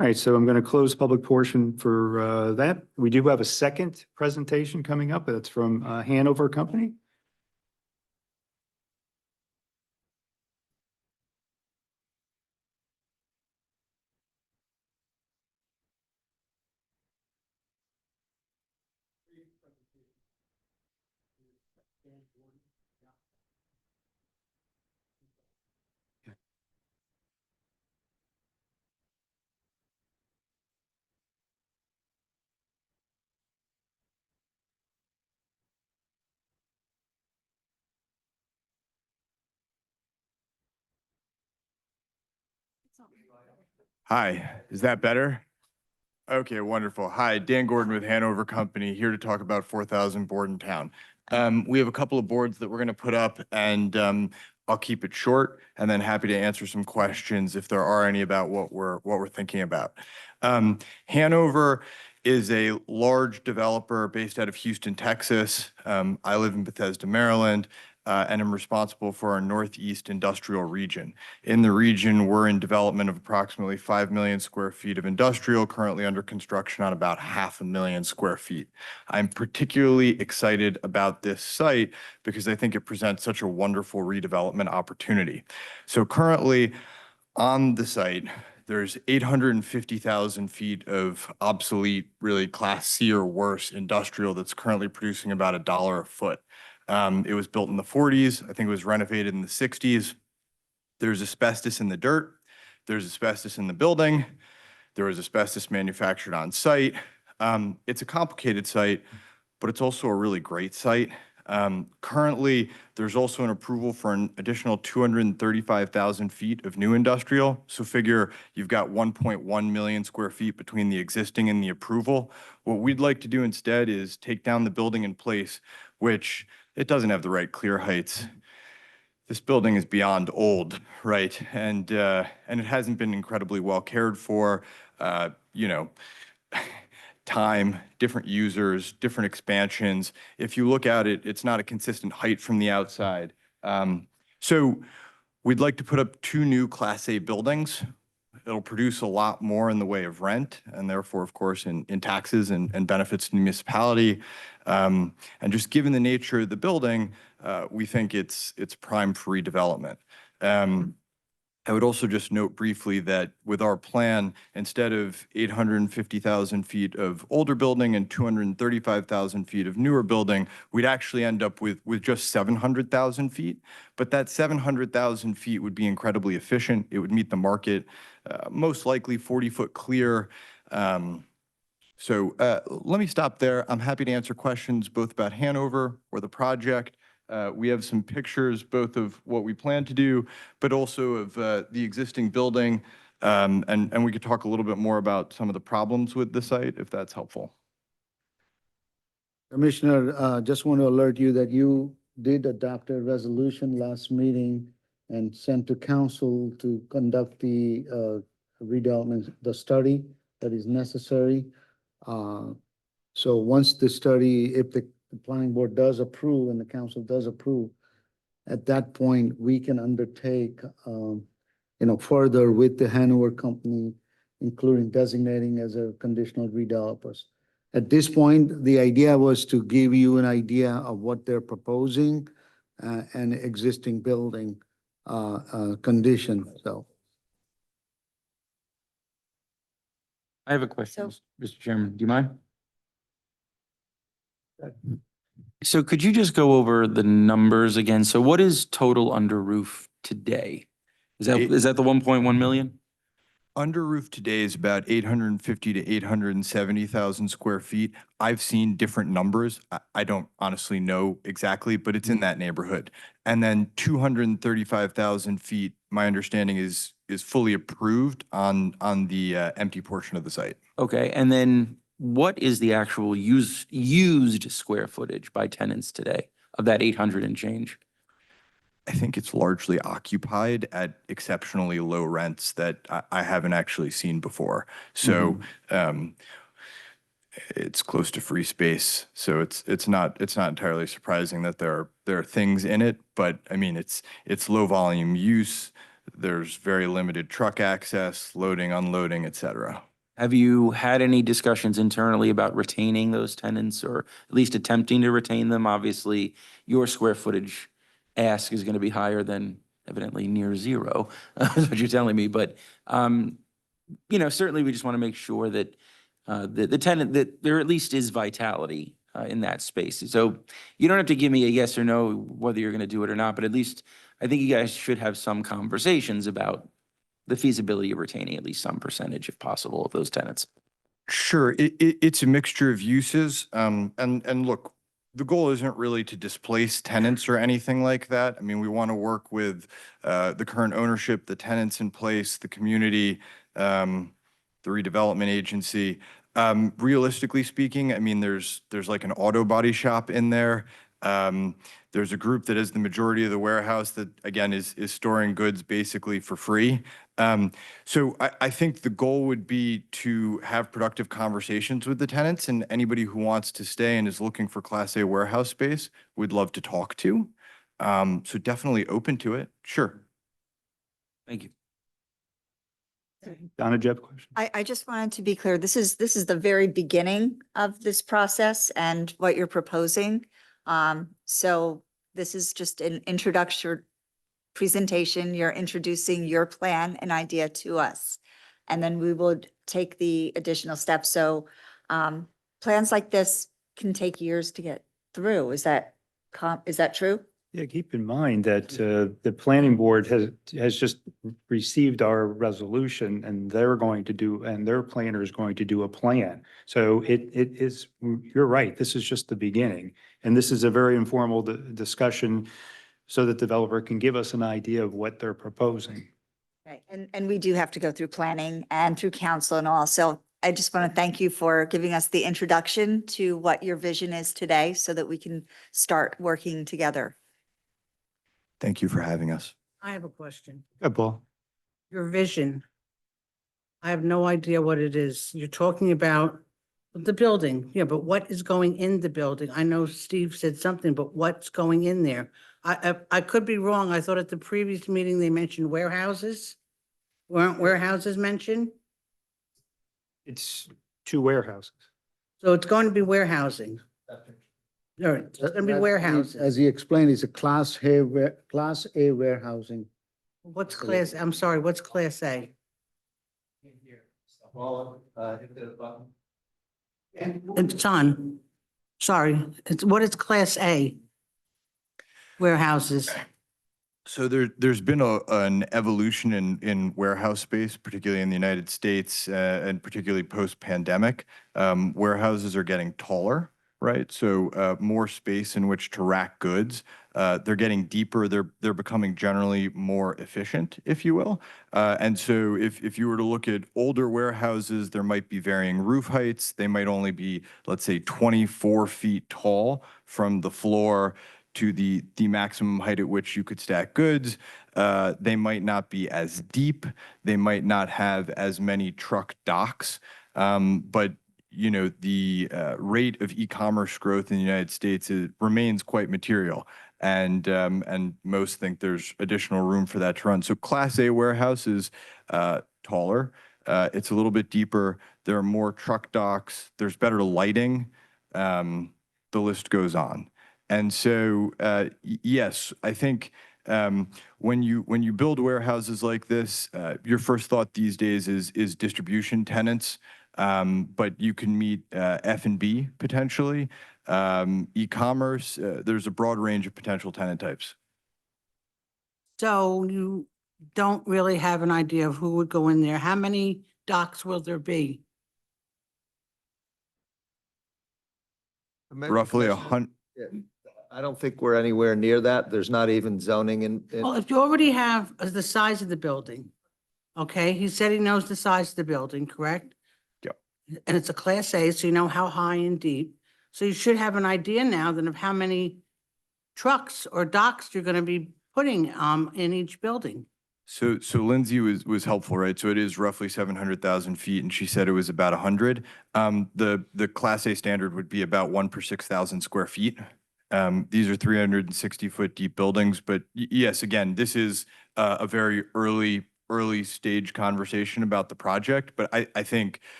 All right, so I'm going to close public portion for that. We do have a second presentation coming up. That's from Hanover Company. Hi, is that better? Okay, wonderful. Hi, Dan Gordon with Hanover Company, here to talk about 4,000 Bordentown. We have a couple of boards that we're going to put up, and I'll keep it short, and then happy to answer some questions if there are any about what we're thinking about. Hanover is a large developer based out of Houston, Texas. I live in Bethesda, Maryland. And I'm responsible for our Northeast industrial region. In the region, we're in development of approximately 5 million square feet of industrial, currently under construction on about 500,000 square feet. I'm particularly excited about this site because I think it presents such a wonderful redevelopment opportunity. So currently on the site, there's 850,000 feet of obsolete, really Class C or worse industrial that's currently producing about $1 a foot. It was built in the 40s. I think it was renovated in the 60s. There's asbestos in the dirt. There's asbestos in the building. There was asbestos manufactured on site. It's a complicated site, but it's also a really great site. Currently, there's also an approval for an additional 235,000 feet of new industrial. So figure you've got 1.1 million square feet between the existing and the approval. What we'd like to do instead is take down the building in place, which it doesn't have the right clear heights. This building is beyond old, right? And it hasn't been incredibly well cared for. Time, different users, different expansions. If you look at it, it's not a consistent height from the outside. So we'd like to put up 2 new Class A buildings. It'll produce a lot more in the way of rent and therefore, of course, in taxes and benefits to the municipality. And just given the nature of the building, we think it's prime for redevelopment. I would also just note briefly that with our plan, instead of 850,000 feet of older building and 235,000 feet of newer building, we'd actually end up with just 700,000 feet. But that 700,000 feet would be incredibly efficient. It would meet the market, most likely 40-foot clear. So let me stop there. I'm happy to answer questions both about Hanover or the project. We have some pictures both of what we plan to do, but also of the existing building. And we could talk a little bit more about some of the problems with the site, if that's helpful. Commissioner, just want to alert you that you did adopt a resolution last meeting and sent to council to conduct the redevelopment, the study that is necessary. So once the study, if the planning board does approve and the council does approve, at that point, we can undertake, further with the Hanover Company, including designating as a conditional redevelopers. At this point, the idea was to give you an idea of what they're proposing and existing building condition, so. I have a question, Mr. Chairman. Do you mind? So could you just go over the numbers again? So what is total under roof today? Is that the 1.1 million? Under roof today is about 850 to 870,000 square feet. I've seen different numbers. I don't honestly know exactly, but it's in that neighborhood. And then 235,000 feet, my understanding is fully approved on the empty portion of the site. Okay, and then what is the actual used square footage by tenants today of that 800 and change? I think it's largely occupied at exceptionally low rents that I haven't actually seen before. So it's close to free space. So it's not entirely surprising that there are things in it, but I mean, it's low volume use. There's very limited truck access, loading, unloading, et cetera. Have you had any discussions internally about retaining those tenants or at least attempting to retain them? Obviously, your square footage ask is going to be higher than evidently near zero, is what you're telling me. But, certainly we just want to make sure that the tenant, that there at least is vitality in that space. So you don't have to give me a yes or no whether you're going to do it or not, but at least I think you guys should have some conversations about the feasibility of retaining at least some percentage, if possible, of those tenants. Sure, it's a mixture of uses. And look, the goal isn't really to displace tenants or anything like that. I mean, we want to work with the current ownership, the tenants in place, the community, the redevelopment agency. Realistically speaking, I mean, there's like an auto body shop in there. There's a group that is the majority of the warehouse that, again, is storing goods basically for free. So I think the goal would be to have productive conversations with the tenants, and anybody who wants to stay and is looking for Class A warehouse space, we'd love to talk to. So definitely open to it. Sure. Thank you. Donna, do you have a question? I just wanted to be clear, this is the very beginning of this process and what you're proposing. So this is just an introductory presentation. You're introducing your plan and idea to us. And then we will take the additional steps. So plans like this can take years to get through. Is that true? Yeah, keep in mind that the planning board has just received our resolution and they're going to do, and their planner is going to do a plan. So it is, you're right, this is just the beginning. And this is a very informal discussion so that the developer can give us an idea of what they're proposing. Right. And we do have to go through planning and through council and all. So I just want to thank you for giving us the introduction to what your vision is today so that we can start working together. Thank you for having us. I have a question. Good, Paul. Your vision. I have no idea what it is. You're talking about the building. Yeah, but what is going in the building? I know Steve said something, but what's going in there? I could be wrong. I thought at the previous meeting they mentioned warehouses. Weren't warehouses mentioned? It's 2 warehouses. So it's going to be warehousing. All right, it's going to be warehouses. As he explained, it's a Class A warehousing. What's class, I'm sorry, what's class A? Well, hit the button. It's on. Sorry, what is class A? Warehouses. So there's been an evolution in warehouse space, particularly in the United States, and particularly post-pandemic. Warehouses are getting taller, right? So more space in which to rack goods. They're getting deeper. They're becoming generally more efficient, if you will. And so if you were to look at older warehouses, there might be varying roof heights. They might only be, let's say, 24 feet tall from the floor to the maximum height at which you could stack goods. They might not be as deep. They might not have as many truck docks. But the rate of e-commerce growth in the United States remains quite material. And most think there's additional room for that to run. So Class A warehouse is taller. It's a little bit deeper. There are more truck docks. There's better lighting. The list goes on. And so, yes, I think when you build warehouses like this, your first thought these days is distribution tenants, but you can meet F&B potentially, e-commerce. There's a broad range of potential tenant types. So you don't really have an idea of who would go in there. How many docks will there be? Roughly 100. I don't think we're anywhere near that. There's not even zoning in. Well, if you already have the size of the building, okay, he said he knows the size of the building, correct? Yep. And it's a Class A, so you know how high and deep. So you should have an idea now then of how many trucks or docks you're going to be putting in each building. So Lindsay was helpful, right? So it is roughly 700,000 feet, and she said it was about 100. The Class A standard would be about 1 per 6,000 square feet. These are 360-foot deep buildings, but yes, again, this is a very early stage conversation about the project, but I think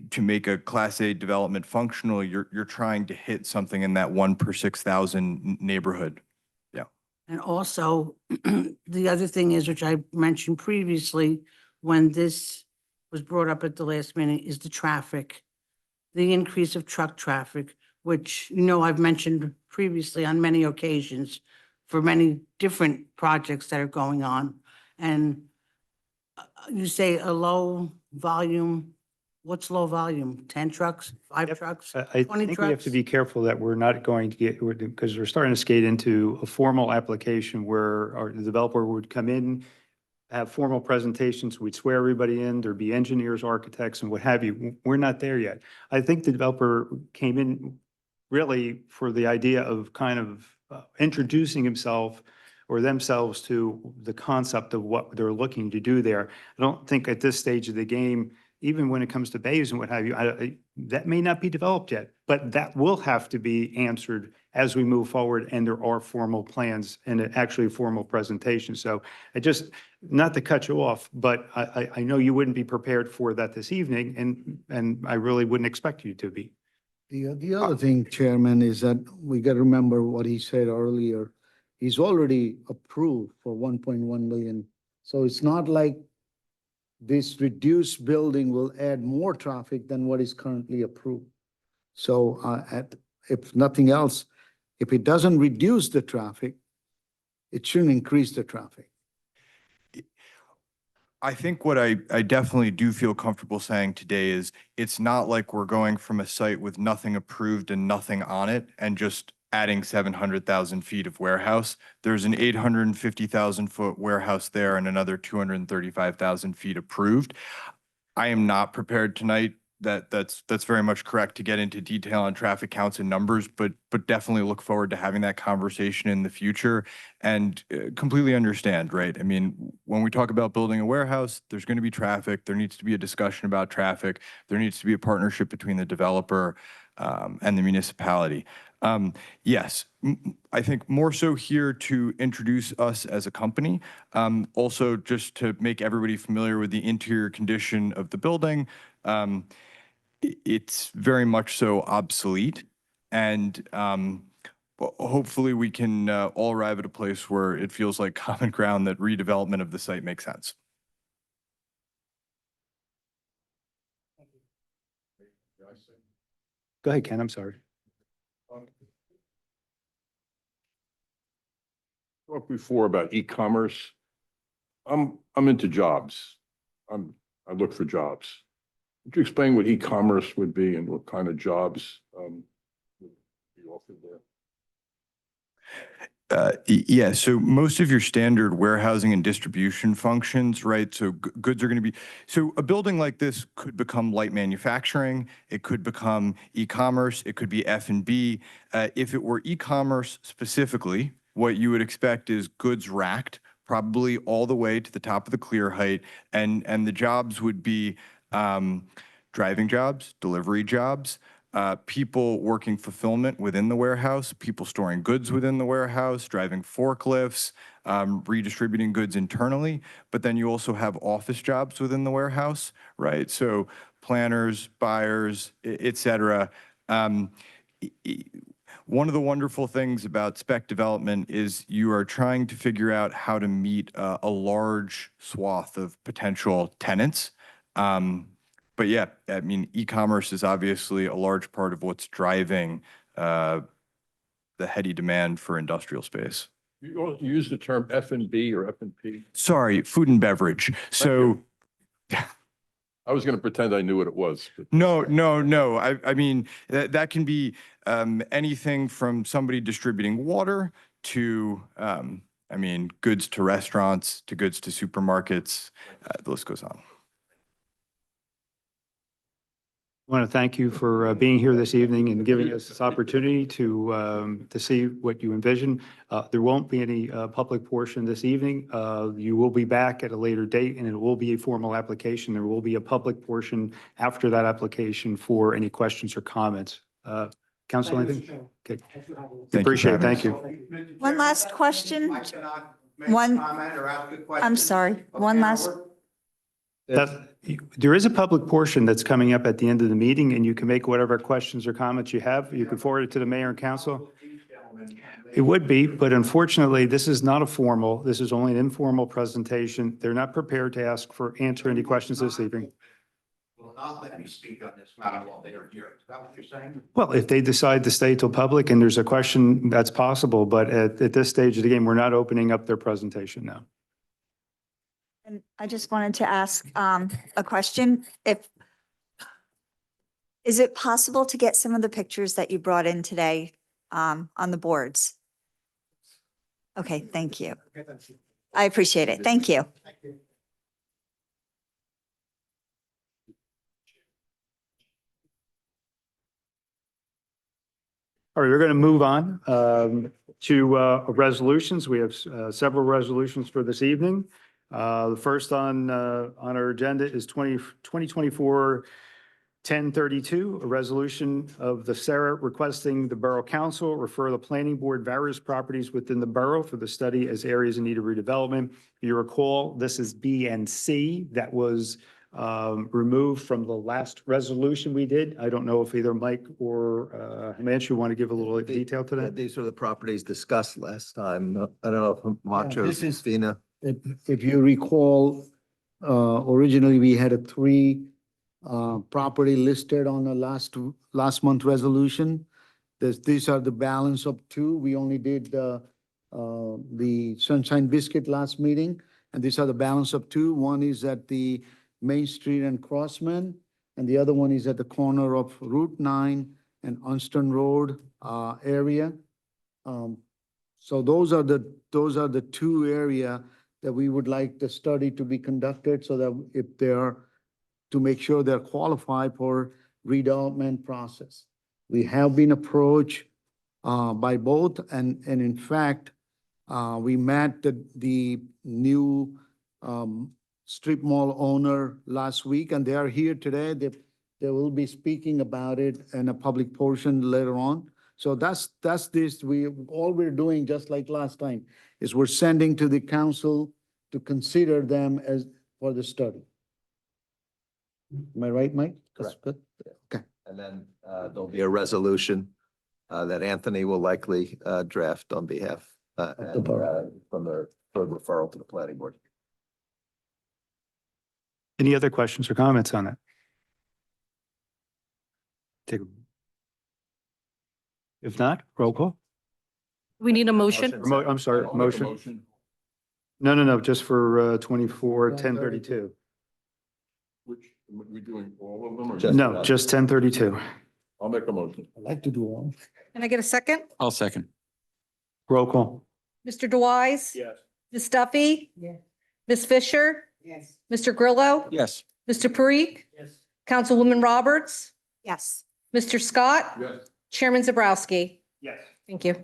to make a Class A development functional, you're trying to hit something in that 1 per 6,000 neighborhood. Yeah. And also, the other thing is, which I mentioned previously, when this was brought up at the last minute, is the traffic. The increase of truck traffic, which, I've mentioned previously on many occasions for many different projects that are going on. And you say a low volume, what's low volume? 10 trucks, 5 trucks? I 20 think we have to trucks? be careful that we're not going to get, because we're starting to skate into a formal application where the developer would come in, have formal presentations, we'd swear everybody in, there'd be engineers, architects, and what have you. We're not there yet. I think the developer came in really for the idea of kind of introducing himself or themselves to the concept of what they're looking to do there. I don't think at this stage of the game, even when it comes to bays and what have you, that may not be developed yet, but that will have to be answered as we move forward, and there are formal plans and actually a formal presentation. So not to cut you off, but I know you wouldn't be prepared for that this evening, and I really wouldn't expect you to be. The other thing, Chairman, is that we got to remember what he said earlier. He's already approved for 1.1 million. So it's not like this reduced building will add more traffic than what is currently approved. So if nothing else, if it doesn't reduce the traffic, it shouldn't increase the traffic. I think what I definitely do feel comfortable saying today is it's not like we're going from a site with nothing approved and nothing on it and just adding 700,000 feet of warehouse. There's an 850,000 foot warehouse there and another 235,000 feet approved. I am not prepared tonight. That's very much correct to get into detail on traffic counts and numbers, but definitely look forward to having that conversation in the future and completely understand, right? I mean, when we talk about building a warehouse, there's going to be traffic. There needs to be a discussion about traffic. There needs to be a partnership between the developer and the municipality. Yes, I think more so here to introduce us as a company. Also, just to make everybody familiar with the interior condition of the building. It's very much so obsolete, and hopefully we can all arrive at a place where it feels like common ground that redevelopment of the site makes sense. Go ahead, Ken, I'm sorry. Talked before about e-commerce. I'm into jobs. I look for jobs. Could you explain what e-commerce would be and what kind of jobs would be offered there? Yeah, so most of your standard warehousing and distribution functions, right? So goods are going to be, so a building like this could become light manufacturing, it could become e-commerce, it could be F&B. If it were e-commerce specifically, what you would expect is goods racked, probably all the way to the top of the clear height, and the jobs would be driving jobs, delivery jobs, people working fulfillment within the warehouse, people storing goods within the warehouse, driving forklifts, redistributing goods internally. But then you also have office jobs within the warehouse, right? So planners, buyers, et cetera. One of the wonderful things about spec development is you are trying to figure out how to meet a large swath of potential tenants. But yeah, I mean, e-commerce is obviously a large part of what's driving the heady demand for industrial space. You use the term F&B or F&P? Sorry, food and beverage. So I was going to pretend I knew what it was. no. I mean, that can be anything from somebody distributing water to, I mean, goods to restaurants, to goods to supermarkets. The list goes on. I want to thank you for being here this evening and giving us this opportunity to see what you envision. There won't be any public portion this evening. You will be back at a later date, and it will be a formal application. There will be a public portion after that application for any questions or comments. Council, anything? Okay. Appreciate it. Thank you. One last question. I'm sorry, one last, There is a public portion that's coming up at the end of the meeting, and you can make whatever questions or comments you have. You can forward it to the mayor and council. It would be, but unfortunately, this is not a formal, this is only an informal presentation. They're not prepared to answer any questions this evening. Will not let me speak on this matter while they are here. Is that what you're saying? Well, if they decide to stay till public and there's a question, that's possible, but at this stage of the game, we're not opening up their presentation now. and I just wanted to ask a question. Is it possible to get some of the pictures that you brought in today on the boards? Okay, thank you. I appreciate it. Thank you. All right, we're going to move on to resolutions. We have several resolutions for this evening. The first on our agenda is 2024-1032, a resolution of the SERA requesting the Borough Council refer the Planning Board various properties within the borough for the study as areas in need of redevelopment. You recall, this is B and C that was removed from the last resolution we did. I don't know if either Mike or Himanshu want to give a little detail to that. These are the properties discussed last time. I don't know if Macho, this is- Fina. If you recall, originally we had a three property listed on the last month resolution. These are the balance of two. We only did the Sunshine Biscuit last meeting, and these are the balance of two. One is at the Main Street and Crossman, and the other one is at the corner of Route 9 and Unston Road area. So those are the two area that we would like the study to be conducted so that if they are, to make sure they're qualified for redevelopment process. We have been approached by both, and in fact, we met the new strip mall owner last week, and they are here today. They will be speaking about it in a public portion later on. So that's this. All we're doing, just like last time, is we're sending to the council to consider them as for the study. Am I right, Mike? That's Correct. good. Okay. And then there'll be a resolution that Anthony will likely draft on behalf and, for referral to the planning board. Any other questions or comments on it? If not, roll call. We need a motion. I'm sorry, motion. No, just for 24-1032. Which, we doing all of them or? Just- No, just 1032. I'll make a motion. I like to do all. Can I get a second? I'll second. Roll call. Mr. Dewise? Yes. Ms. Duffy? Yes. Ms. Fisher? Yes. Mr. Grillo? Yes. Mr. Parikh? Yes. Councilwoman Roberts? Yes. Mr. Scott? Yes. Chairman Zabrowski? Yes. Thank you.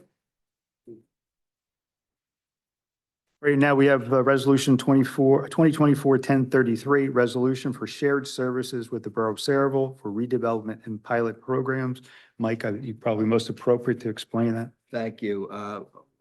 Right now, we have Resolution 2024-1033, resolution for shared services with the Borough of Saraville for redevelopment and pilot programs. Mike, you're probably most appropriate to explain that. Thank you.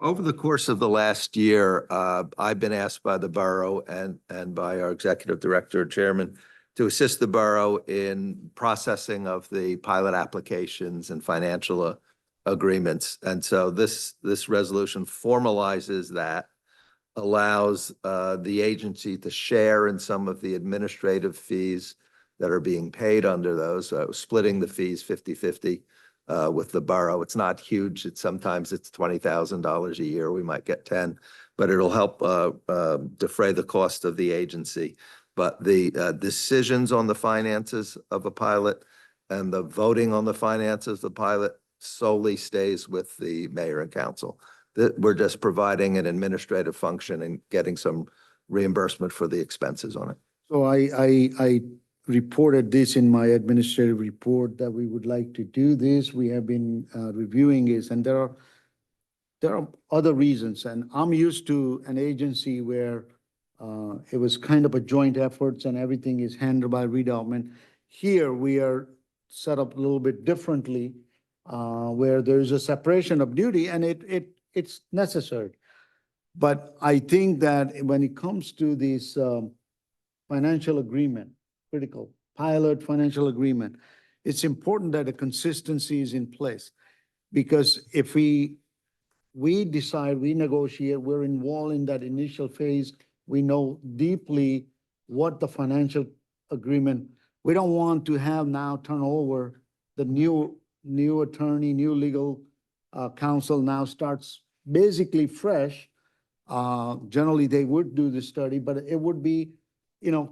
Over the course of the last year, I've been asked by the borough and by our executive director, chairman, to assist the borough in processing of the pilot applications and financial agreements. And so this resolution formalizes that, allows the agency to share in some of the administrative fees that are being paid under those, splitting the fees 50-50 with the borough. It's not huge. Sometimes it's $20,000 a year. We might get 10, but it'll help defray the cost of the agency. But the decisions on the finances of a pilot and the voting on the finances of the pilot solely stays with the mayor and council. We're just providing an administrative function and getting some reimbursement for the expenses on it. So I reported this in my administrative report that we would like to do this. We have been reviewing this, and there are other reasons. And I'm used to an agency where it was kind of a joint efforts and everything is handled by redevelopment. Here, we are set up a little bit differently, where there's a separation of duty, and it's necessary. But I think that when it comes to this financial agreement, critical pilot financial agreement, it's important that a consistency is in place. Because if we decide, we negotiate, we're involved in that initial phase, we know deeply what the financial agreement, we don't want to have now turn over the new attorney, new legal counsel now starts basically fresh. Generally, they would do the study, but it would be,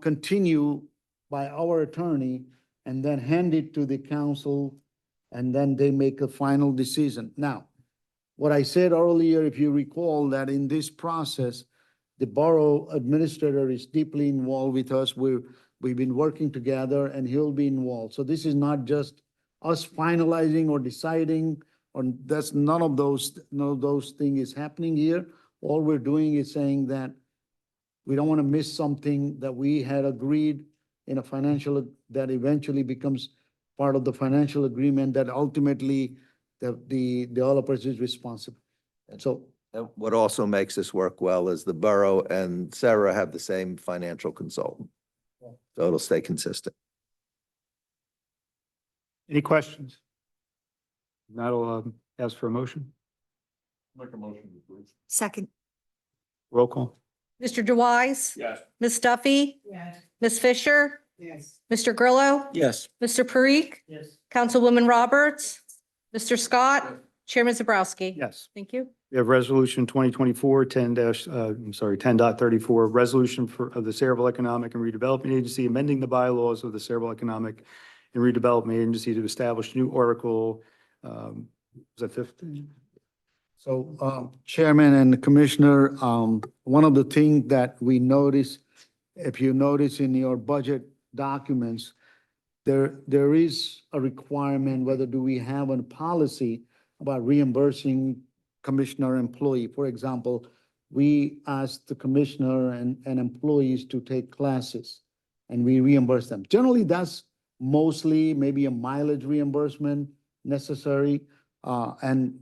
continue by our attorney and then hand it to the council, and then they make a final decision. Now, what I said earlier, if you recall, that in this process, the borough administrator is deeply involved with us. We've been working together, and he'll be involved. So this is not just us finalizing or deciding, or that's none of those things is happening here. All we're doing is saying that we don't want to miss something that we had agreed in a financial, that eventually becomes part of the financial agreement that ultimately the developers is responsible. So And what also makes this work well is the borough and SERA have the same financial consultant. So it'll stay consistent. Any questions? That'll ask for a motion. Make a motion, please. Second. Roll call. Mr. Deweise? Yes. Ms. Duffy? Yes. Ms. Fisher? Yes. Mr. Grillo? Yes. Mr. Parikh? Yes. Councilwoman Roberts? Mr. Scott? Chairman Zabrowski? Yes. Thank you. We have resolution 10.34, resolution of the Saraville Economic and Redevelopment Agency amending the bylaws of the Saraville Economic and Redevelopment Agency to establish new article, was that 15? So, Chairman and Commissioner, one of the things that we notice, if you notice in your budget documents, there is a requirement, whether do we have a policy about reimbursing commissioner employee. For example, we ask the commissioner and employees to take classes, and we reimburse them. Generally, that's mostly maybe a mileage reimbursement necessary. And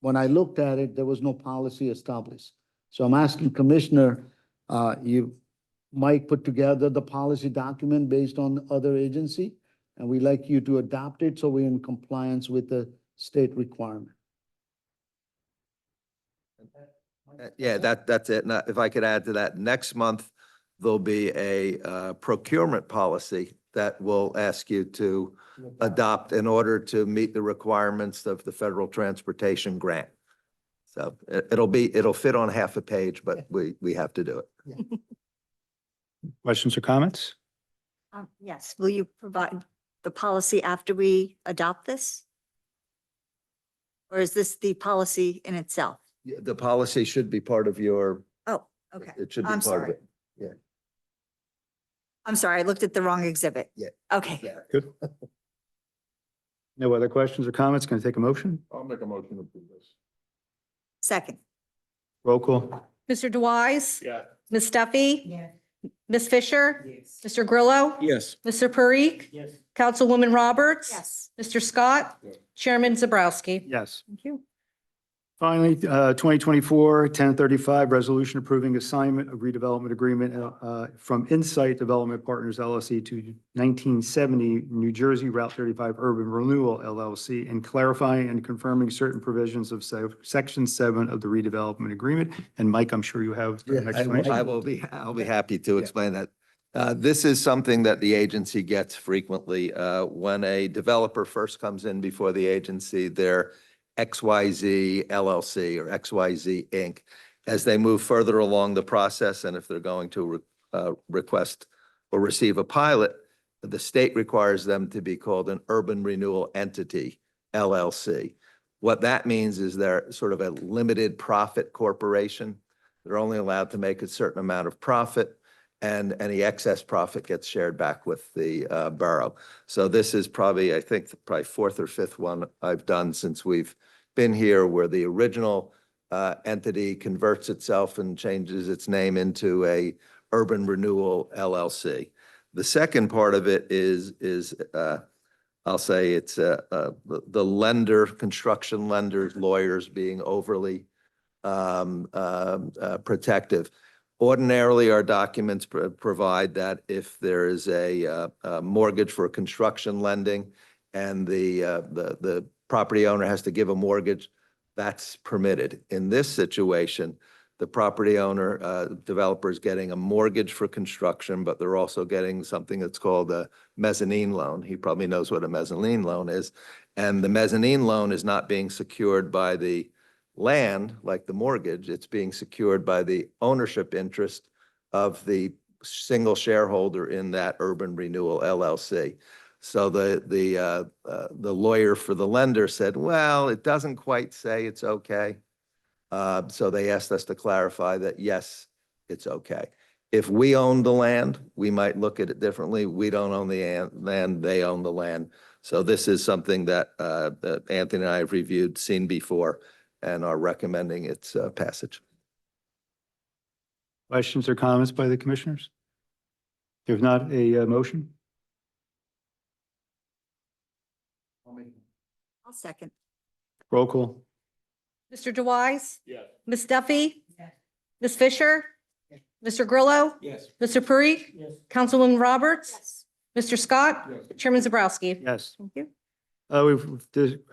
when I looked at it, there was no policy established. So I'm asking Commissioner, Mike put together the policy document based on other agency, and we'd like you to adopt it so we're in compliance with the state requirement. Yeah, that's it. Now, if I could add to that, next month, there'll be a procurement policy that will ask you to adopt in order to meet the requirements of the federal transportation grant. So it'll fit on half a page, but we have to do it. Questions or comments? Yes, will you provide the policy after we adopt this? Or is this the policy in itself? Yeah, the policy should be part of your, Oh, okay. it should be I'm part of sorry. it. Yeah. I'm sorry, I looked at the wrong exhibit. Yeah. Okay. Yeah. Good. No other questions or comments? Can I take a motion? I'll make a motion to approve this. Second. Roll call. Mr. Deweise? Yeah. Ms. Duffy? Yes. Ms. Fisher? Yes. Mr. Grillo? Yes. Mr. Parikh? Yes. Councilwoman Roberts? Yes. Mr. Scott? Yes. Chairman Zabrowski? Yes. Thank you. Finally, 2024-1035, resolution approving assignment of redevelopment agreement from Insight Development Partners LLC to 1970 New Jersey Route 35 Urban Renewal LLC, and clarifying and confirming certain provisions of Section 7 of the redevelopment agreement. And Mike, I'm sure you have an explanation. I'll be happy to explain that. This is something that the agency gets frequently. When a developer first comes in before the agency, they're XYZ LLC or XYZ Inc. As they move further along the process, and if they're going to request or receive a pilot, the state requires them to be called an urban renewal entity, LLC. What that means is they're sort of a limited profit corporation. They're only allowed to make a certain amount of profit, and any excess profit gets shared back with the borough. So this is probably, I think, probably fourth or fifth one I've done since we've been here, where the original entity converts itself and changes its name into a Urban Renewal LLC. The second part of it is I'll say it's the lender, construction lenders, lawyers being overly protective. Ordinarily, our documents provide that if there is a mortgage for construction lending and the property owner has to give a mortgage, that's permitted. In this situation, the property owner, developer is getting a mortgage for construction, but they're also getting something that's called a mezzanine loan. He probably knows what a mezzanine loan is. And the mezzanine loan is not being secured by the land like the mortgage. It's being secured by the ownership interest of the single shareholder in that Urban Renewal LLC. So the lawyer for the lender said, well, it doesn't quite say it's okay. So they asked us to clarify that, yes, it's okay. If we own the land, we might look at it differently. We don't own the land, they own the land. So this is something that Anthony and I have reviewed, seen before, and are recommending its passage. Questions or comments by the commissioners? If not, a motion? I'll second. Roll call. Mr. DeWise? Yes. Ms. Duffy? Yes. Ms. Fisher? Yes. Mr. Grillo? Yes. Mr. Parikh? Yes. Councilwoman Roberts? Yes. Mr. Scott? Chairman Zabrowski? Yes. Thank you. We've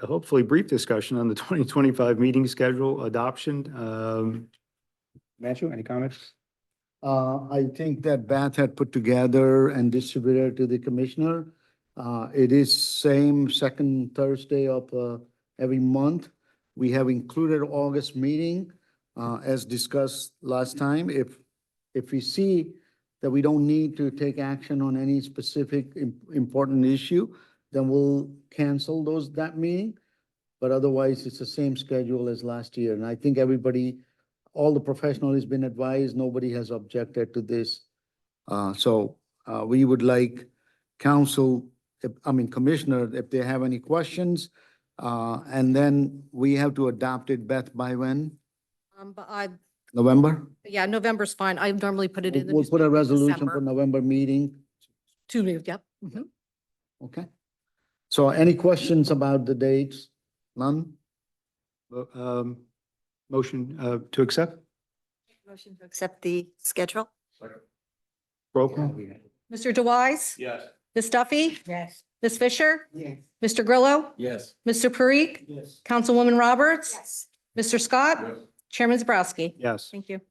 hopefully brief discussion on the 2025 meeting schedule adoption. Manchu, any comments? I think that Beth had put together and distributed to the commissioner. It is same second Thursday of every month. We have included August meeting, as discussed last time. If we see that we don't need to take action on any specific important issue, then we'll cancel that meeting. But otherwise, it's the same schedule as last year. And I think everybody, all the professional has been advised, nobody has objected to this. So we would like council, commissioner, if they have any questions, and then we have to adopt it, Beth, by when? November? Yeah, November's fine. I normally put it in the We'll put a newspaper in resolution December. for November meeting. To move, yep. Mhm. Okay. So any questions about the dates? None? Motion to accept? Motion to accept the schedule? Roll call. Mr. DeWise? Yes. Ms. Duffy? Yes. Ms. Fisher? Yes. Mr. Grillo? Yes. Mr. Parikh? Yes. Councilwoman Roberts? Yes. Mr. Scott? Yes. Chairman Zabrowski? Yes. Thank you.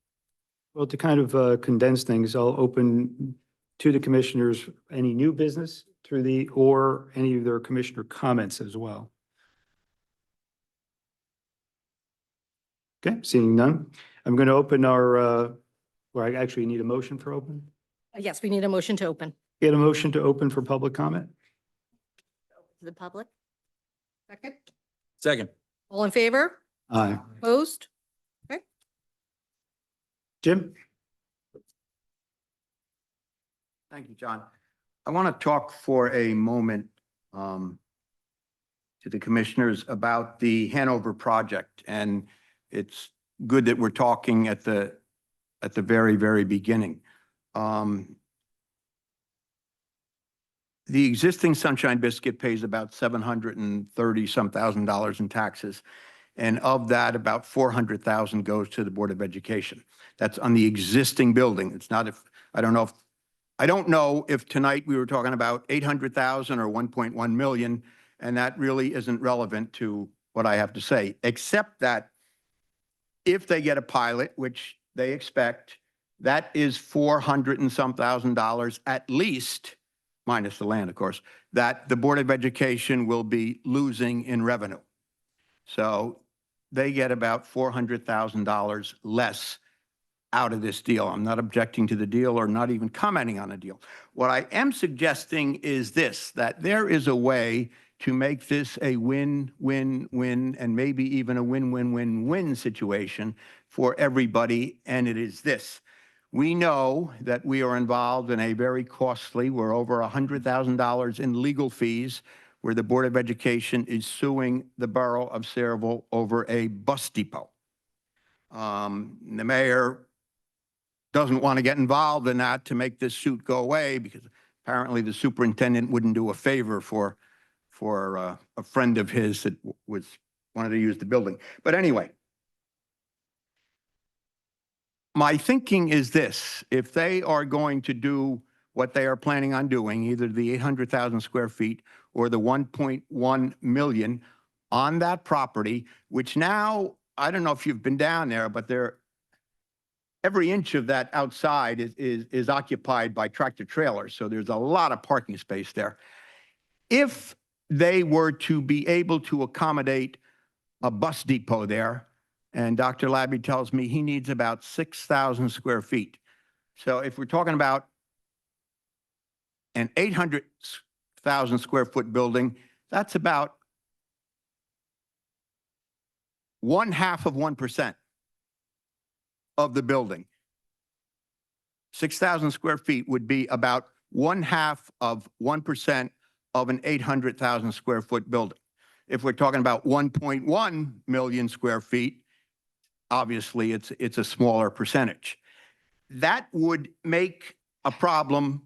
Well, to kind of condense things, I'll open to the commissioners any new business through or any of their commissioner comments as well. Okay, seeing none. I'm going to open or I actually need a motion for open. Yes, we need a motion to open. Get a motion to open for public comment? To the public? Second. Second. All in favor? Aye. Opposed? Jim? Thank you, John. I want to talk for a moment to the commissioners about the Hanover project. And it's good that we're talking at the very, very beginning. The existing Sunshine Biscuit pays about $730-some thousand in taxes. And of that, about 400,000 goes to the Board of Education. That's on the existing building. It's not I don't know if tonight we were talking about 800,000 or 1.1 million, and that really isn't relevant to what I have to say, except that if they get a pilot, which they expect, that is 400 and some thousand at least, minus the land, of course, that the Board of Education will be losing in revenue. So they get about $400,000 less out of this deal. I'm not objecting to the deal or not even commenting on the deal. What I am suggesting is this, that there is a way to make this a win-win-win and maybe even a win-win-win-win situation for everybody, and it is this. We know that we are involved in a very costly, we're over $100,000 in legal fees, where the Board of Education is suing the borough of Saraville over a bus depot. The mayor doesn't want to get involved in that to make this suit go away, because apparently the superintendent wouldn't do a favor for a friend of his that wanted to use the building. But anyway, my thinking is this: if they are going to do what they are planning on doing, either the 800,000 square feet or the 1.1 million on that property, which now, I don't know if you've been down there, but every inch of that outside is occupied by tractor trailers. So there's a lot of parking space there. If they were to be able to accommodate a bus depot there, and Dr. Labby tells me he needs about 6,000 square feet. So if we're talking about an 800,000 square foot building, that's about 0.5% of the building. 6,000 square feet would be about 0.5% of an 800,000 square foot building. If we're talking about 1.1 million square feet, obviously it's a smaller percentage. That would make a problem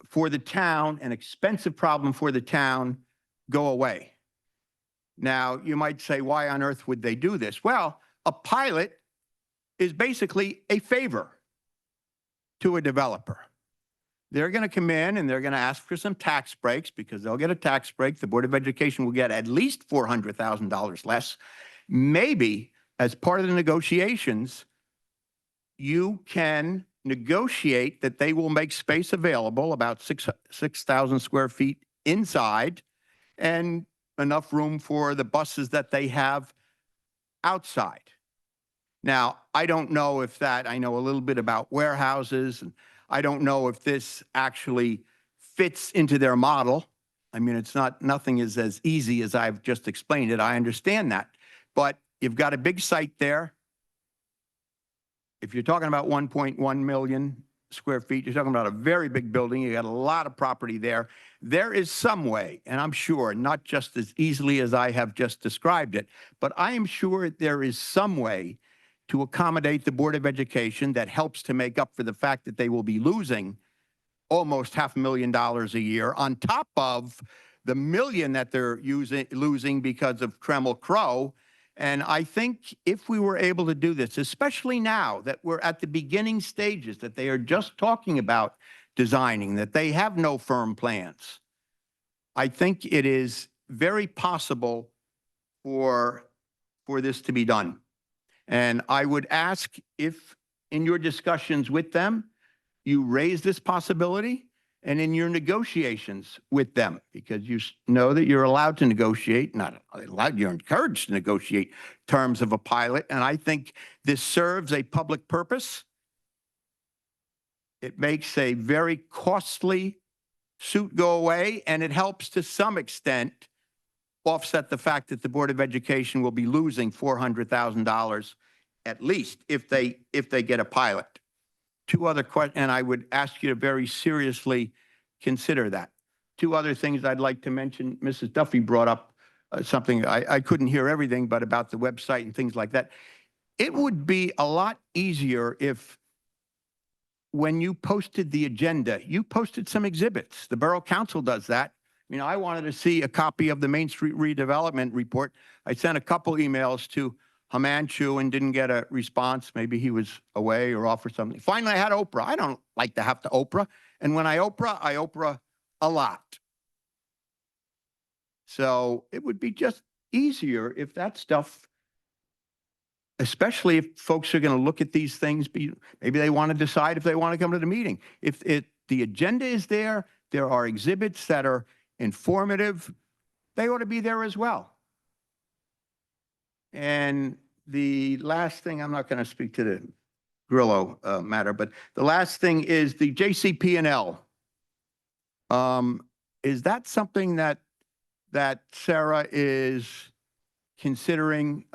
for the town, an expensive problem for the town, go away. Now, you might say, why on earth would they do this? Well, a pilot is basically a favor to a developer. They're going to come in and they're going to ask for some tax breaks, because they'll get a tax break. The Board of Education will get at least $400,000 less. Maybe as part of the negotiations, you can negotiate that they will make space available, about 6,000 square feet inside, and enough room for the buses that they have outside. Now, I don't know if I know a little bit about warehouses, and I don't know if this actually fits into their model. I mean, nothing is as easy as I've just explained it. I understand that. But you've got a big site there. If you're talking about 1.1 million square feet, you're talking about a very big building. You got a lot of property there. There is some way, and I'm sure not just as easily as I have just described it, but I am sure there is some way to accommodate the Board of Education that helps to make up for the fact that they will be losing almost $500,000 a year on top of the million that they're losing because of Trammell Crow. And I think if we were able to do this, especially now that we're at the beginning stages, that they are just talking about designing, that they have no firm plans, I think it is very possible for this to be done. And I would ask if in your discussions with them, you raise this possibility, and in your negotiations with them, because you know that you're allowed to negotiate, not allowed, you're encouraged to negotiate terms of a pilot. And I think this serves a public purpose. It makes a very costly suit go away, and it helps to some extent offset the fact that the Board of Education will be losing $400,000 at least if they get a pilot. Two other questions, and I would ask you to very seriously consider that. Two other things I'd like to mention. Mrs. Duffy brought up something, I couldn't hear everything, but about the website and things like that. It would be a lot easier if, when you posted the agenda, you posted some exhibits. The Borough Council does that. I mean, I wanted to see a copy of the Main Street redevelopment report. I sent a couple emails to Himanshu and didn't get a response. Maybe he was away or off or something. Finally, I had Oprah. I don't like to have to Oprah. And when I Oprah a lot. So it would be just easier if that stuff, especially if folks are going to look at these things, maybe they want to decide if they want to come to the meeting. If the agenda is there, there are exhibits that are informative, they ought to be there as well. And the last thing, I'm not going to speak to the Grillo matter, but the last thing is the JCP&L. Is that something that SERA is considering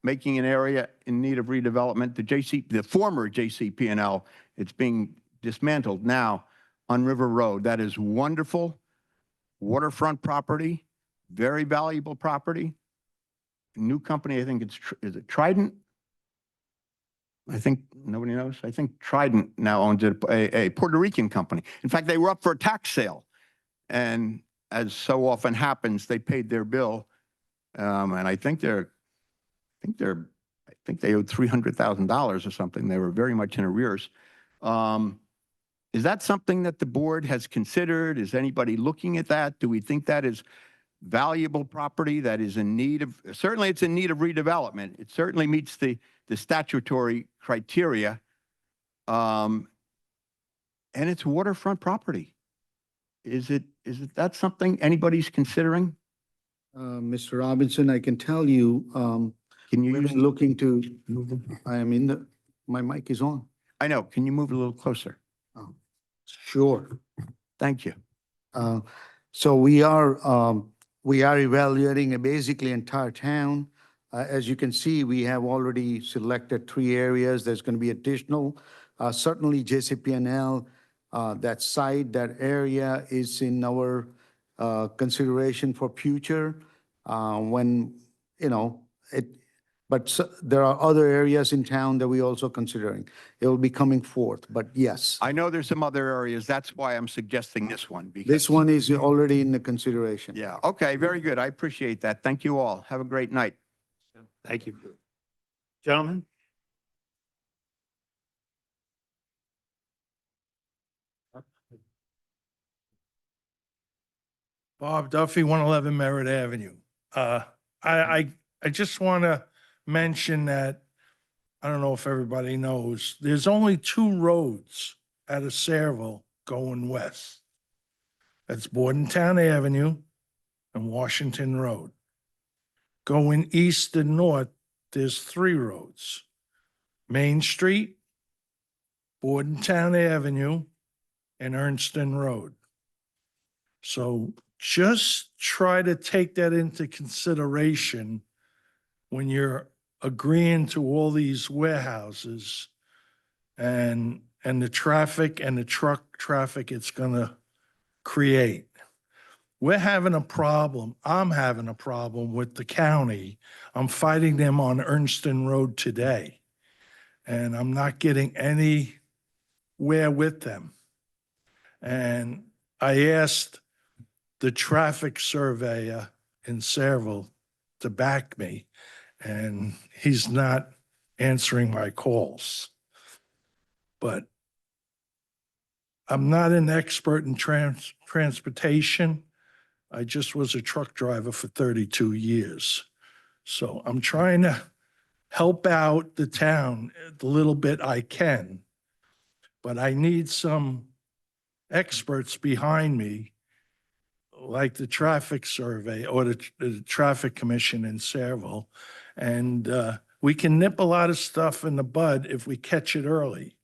making an area in need of redevelopment. The former JCP&L, it's being dismantled now on River Road. That is wonderful waterfront property, very valuable property. New company, I think is it Trident? I think, nobody knows. I think Trident now owns it, a Puerto Rican company. In fact, they were up for a tax sale. And as so often happens, they paid their bill. And I think they owed $300,000 or something. They were very much in arrears. Is that something that the board has considered? Is anybody looking at that? Do we think that is valuable property that is in need of, certainly it's in need of redevelopment. It certainly meets the statutory criteria. And it's waterfront property. Is it that something anybody's considering? Mr. Robinson, I can tell you, Can you we've use, been looking to, I am in the, my mic is on. I know, can you move a little closer? Sure. Thank you. So we are evaluating basically entire town. As you can see, we have already selected 3 areas. There's going to be additional. Certainly JCP&L, that site, that area is in our consideration for future when, but there are other areas in town that we also considering. It will be coming forth, but yes. I know there's some other areas. That's why I'm suggesting this one. Because, This one is already in the consideration. yeah, okay, very good. I appreciate that. Thank you all. Have a great night. Thank you. Gentlemen? Bob Duffy, 111 Merritt Avenue. I just want to mention that, I don't know if everybody knows, there's only 2 roads out of Sayreville going west. That's Bordentown Avenue and Washington Road. Going east and north, there's 3 roads. Main Street, Bordentown Avenue, and Ernston Road. So just try to take that into consideration when you're agreeing to all these warehouses and the traffic and the truck traffic it's gonna create. We're having a problem. I'm having a problem with the county. I'm fighting them on Ernston Road today. And I'm not getting anywhere with them. And I asked the traffic surveyor in Sayreville to back me, and he's not answering my calls. But I'm not an expert in transportation. I just was a truck driver for 32 years. So I'm trying to help out the town the little bit I can, but I need some experts behind me, like the traffic survey or the traffic commission in Sayreville. And we can nip a lot of stuff in the bud if we catch it early.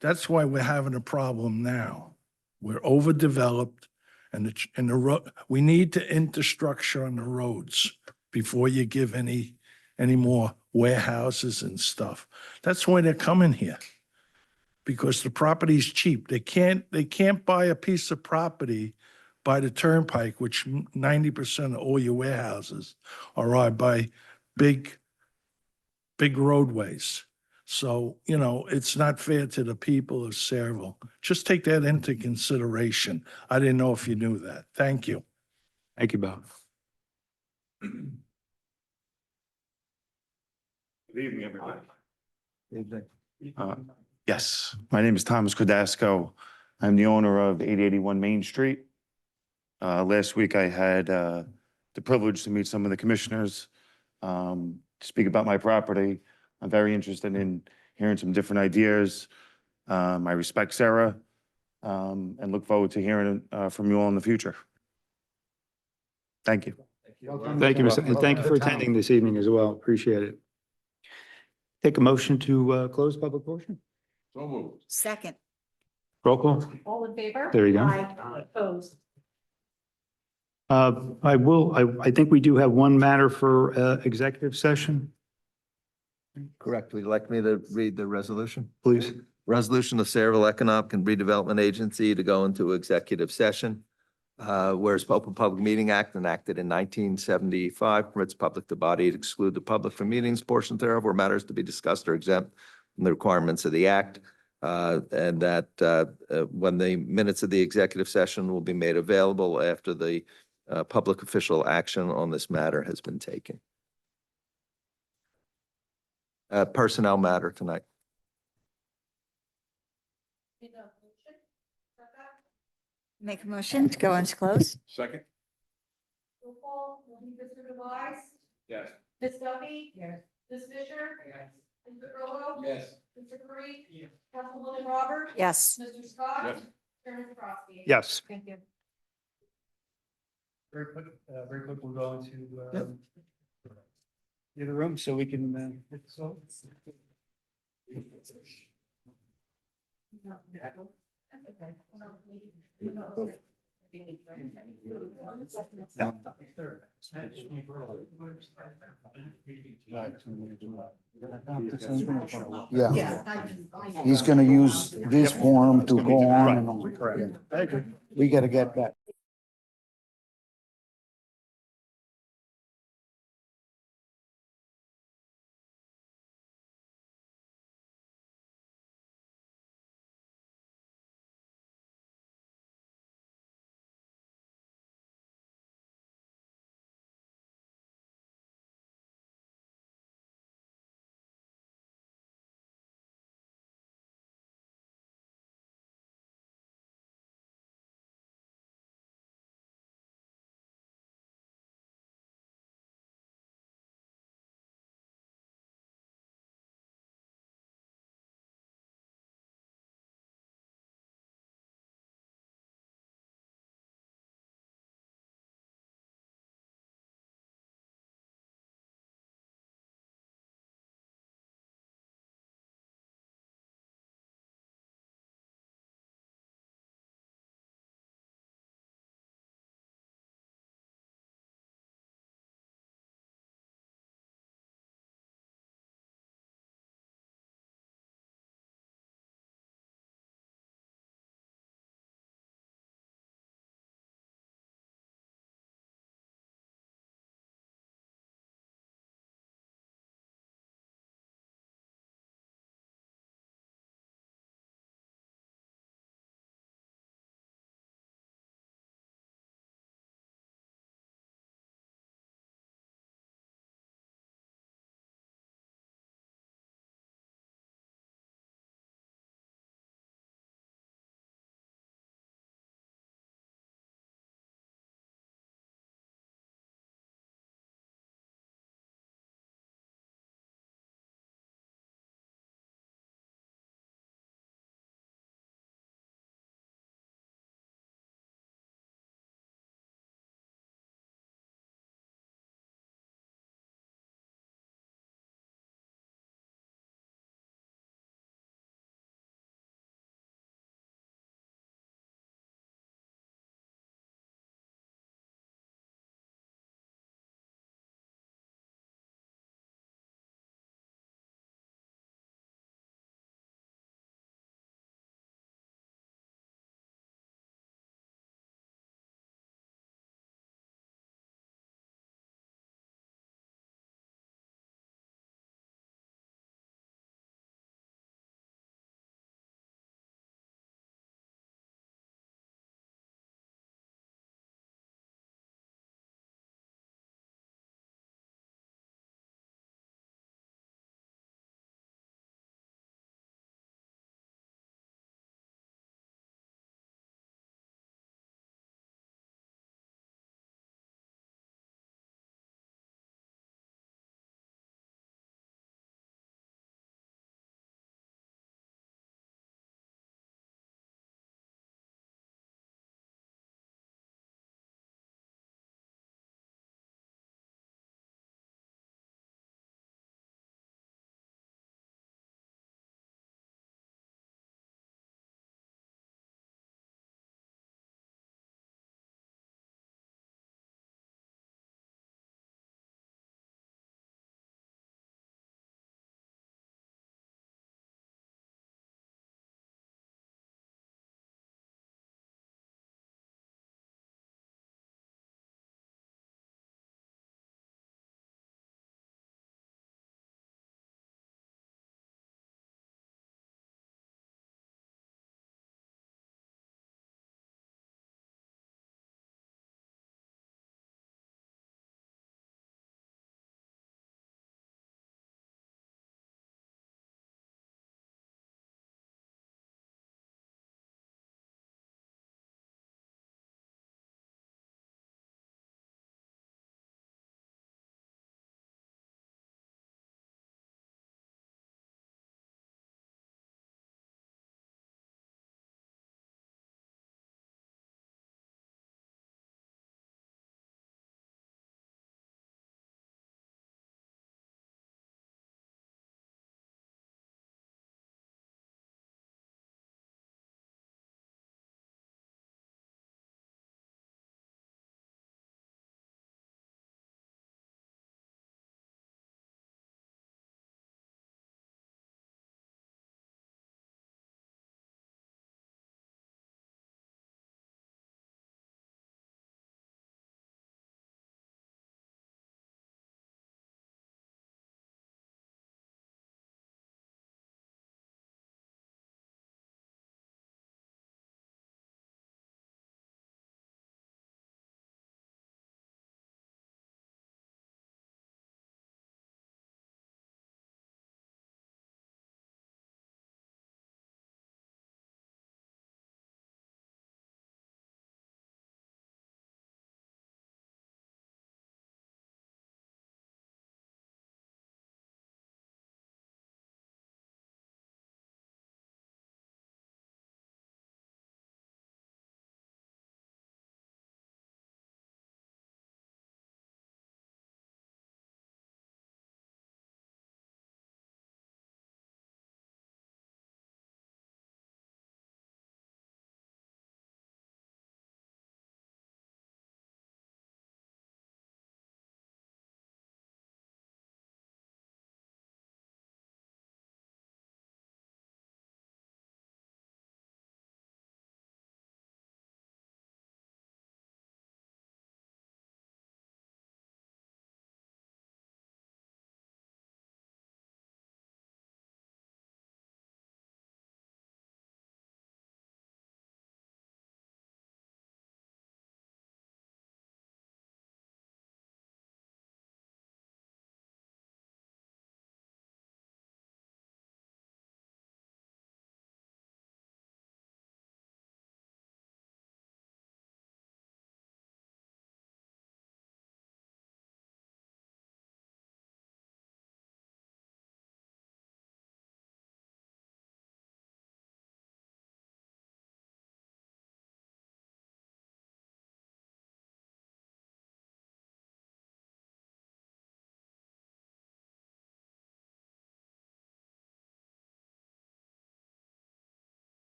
That's why we're having a problem now. We're overdeveloped and we need to infrastructure on the roads before you give any more warehouses and stuff. That's why they're coming here. Because the property's cheap. They can't buy a piece of property by the turnpike, which 90% of all your warehouses are by big roadways. So, it's not fair to the people of Sayreville. Just take that into consideration. I didn't know if you knew that. Thank you. Thank you, Bob. Good evening, everybody. Yes, my name is Thomas Cordasco. I'm the owner of 8081 Main Street. Last week I had the privilege to meet some of the commissioners, to speak about my property. I'm very interested in hearing some different ideas. I respect SERA, and look forward to hearing from you all in the future. Thank you. Thank you, and thank you for attending this evening as well. Appreciate it. Take a motion to close public portion. So moved. Second. Roll call. All in favor? There you go. Aye. Opposed? I think we do have one matter for executive session. Correct. Would you like me to read the resolution? Please. Resolution of Saraville Economic and Redevelopment Agency to go into executive session. Whereas Open Public Meeting Act enacted in 1975 permits public to body to exclude the public from meetings, portions thereof, where matters to be discussed are exempt from the requirements of the act. And that when the minutes of the executive session will be made available after the public official action on this matter has been taken. Personnel matter tonight. Make a motion to go into close. Second? Roll call, Mr. Device, Yes. Ms. Duffy. Yes. Ms. Fisher. Yes. Mr. Earl. Yes. Mr. Curry. Yes. Councilwoman Robert. Yes. Mr. Scott. Yes. Chairman Frosty. Yes. Thank you. Very quick, we'll go into the other room so we can. Yeah, he's gonna use this form to go on and on. Correct. I agree. We gotta get that.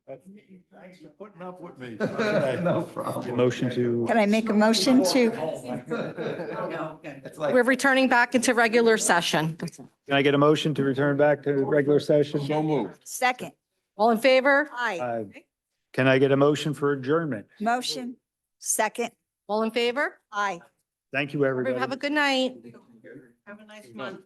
Thanks for putting up with me. No problem. Motion to, Can I make a motion to, We're returning back into regular session. can I get a motion to return back to regular session? So moved. second? All in favor? Aye. Can I get a motion for adjournment? Motion, second? All in favor? Aye. Thank you, everybody. Have a good night. Have a nice month.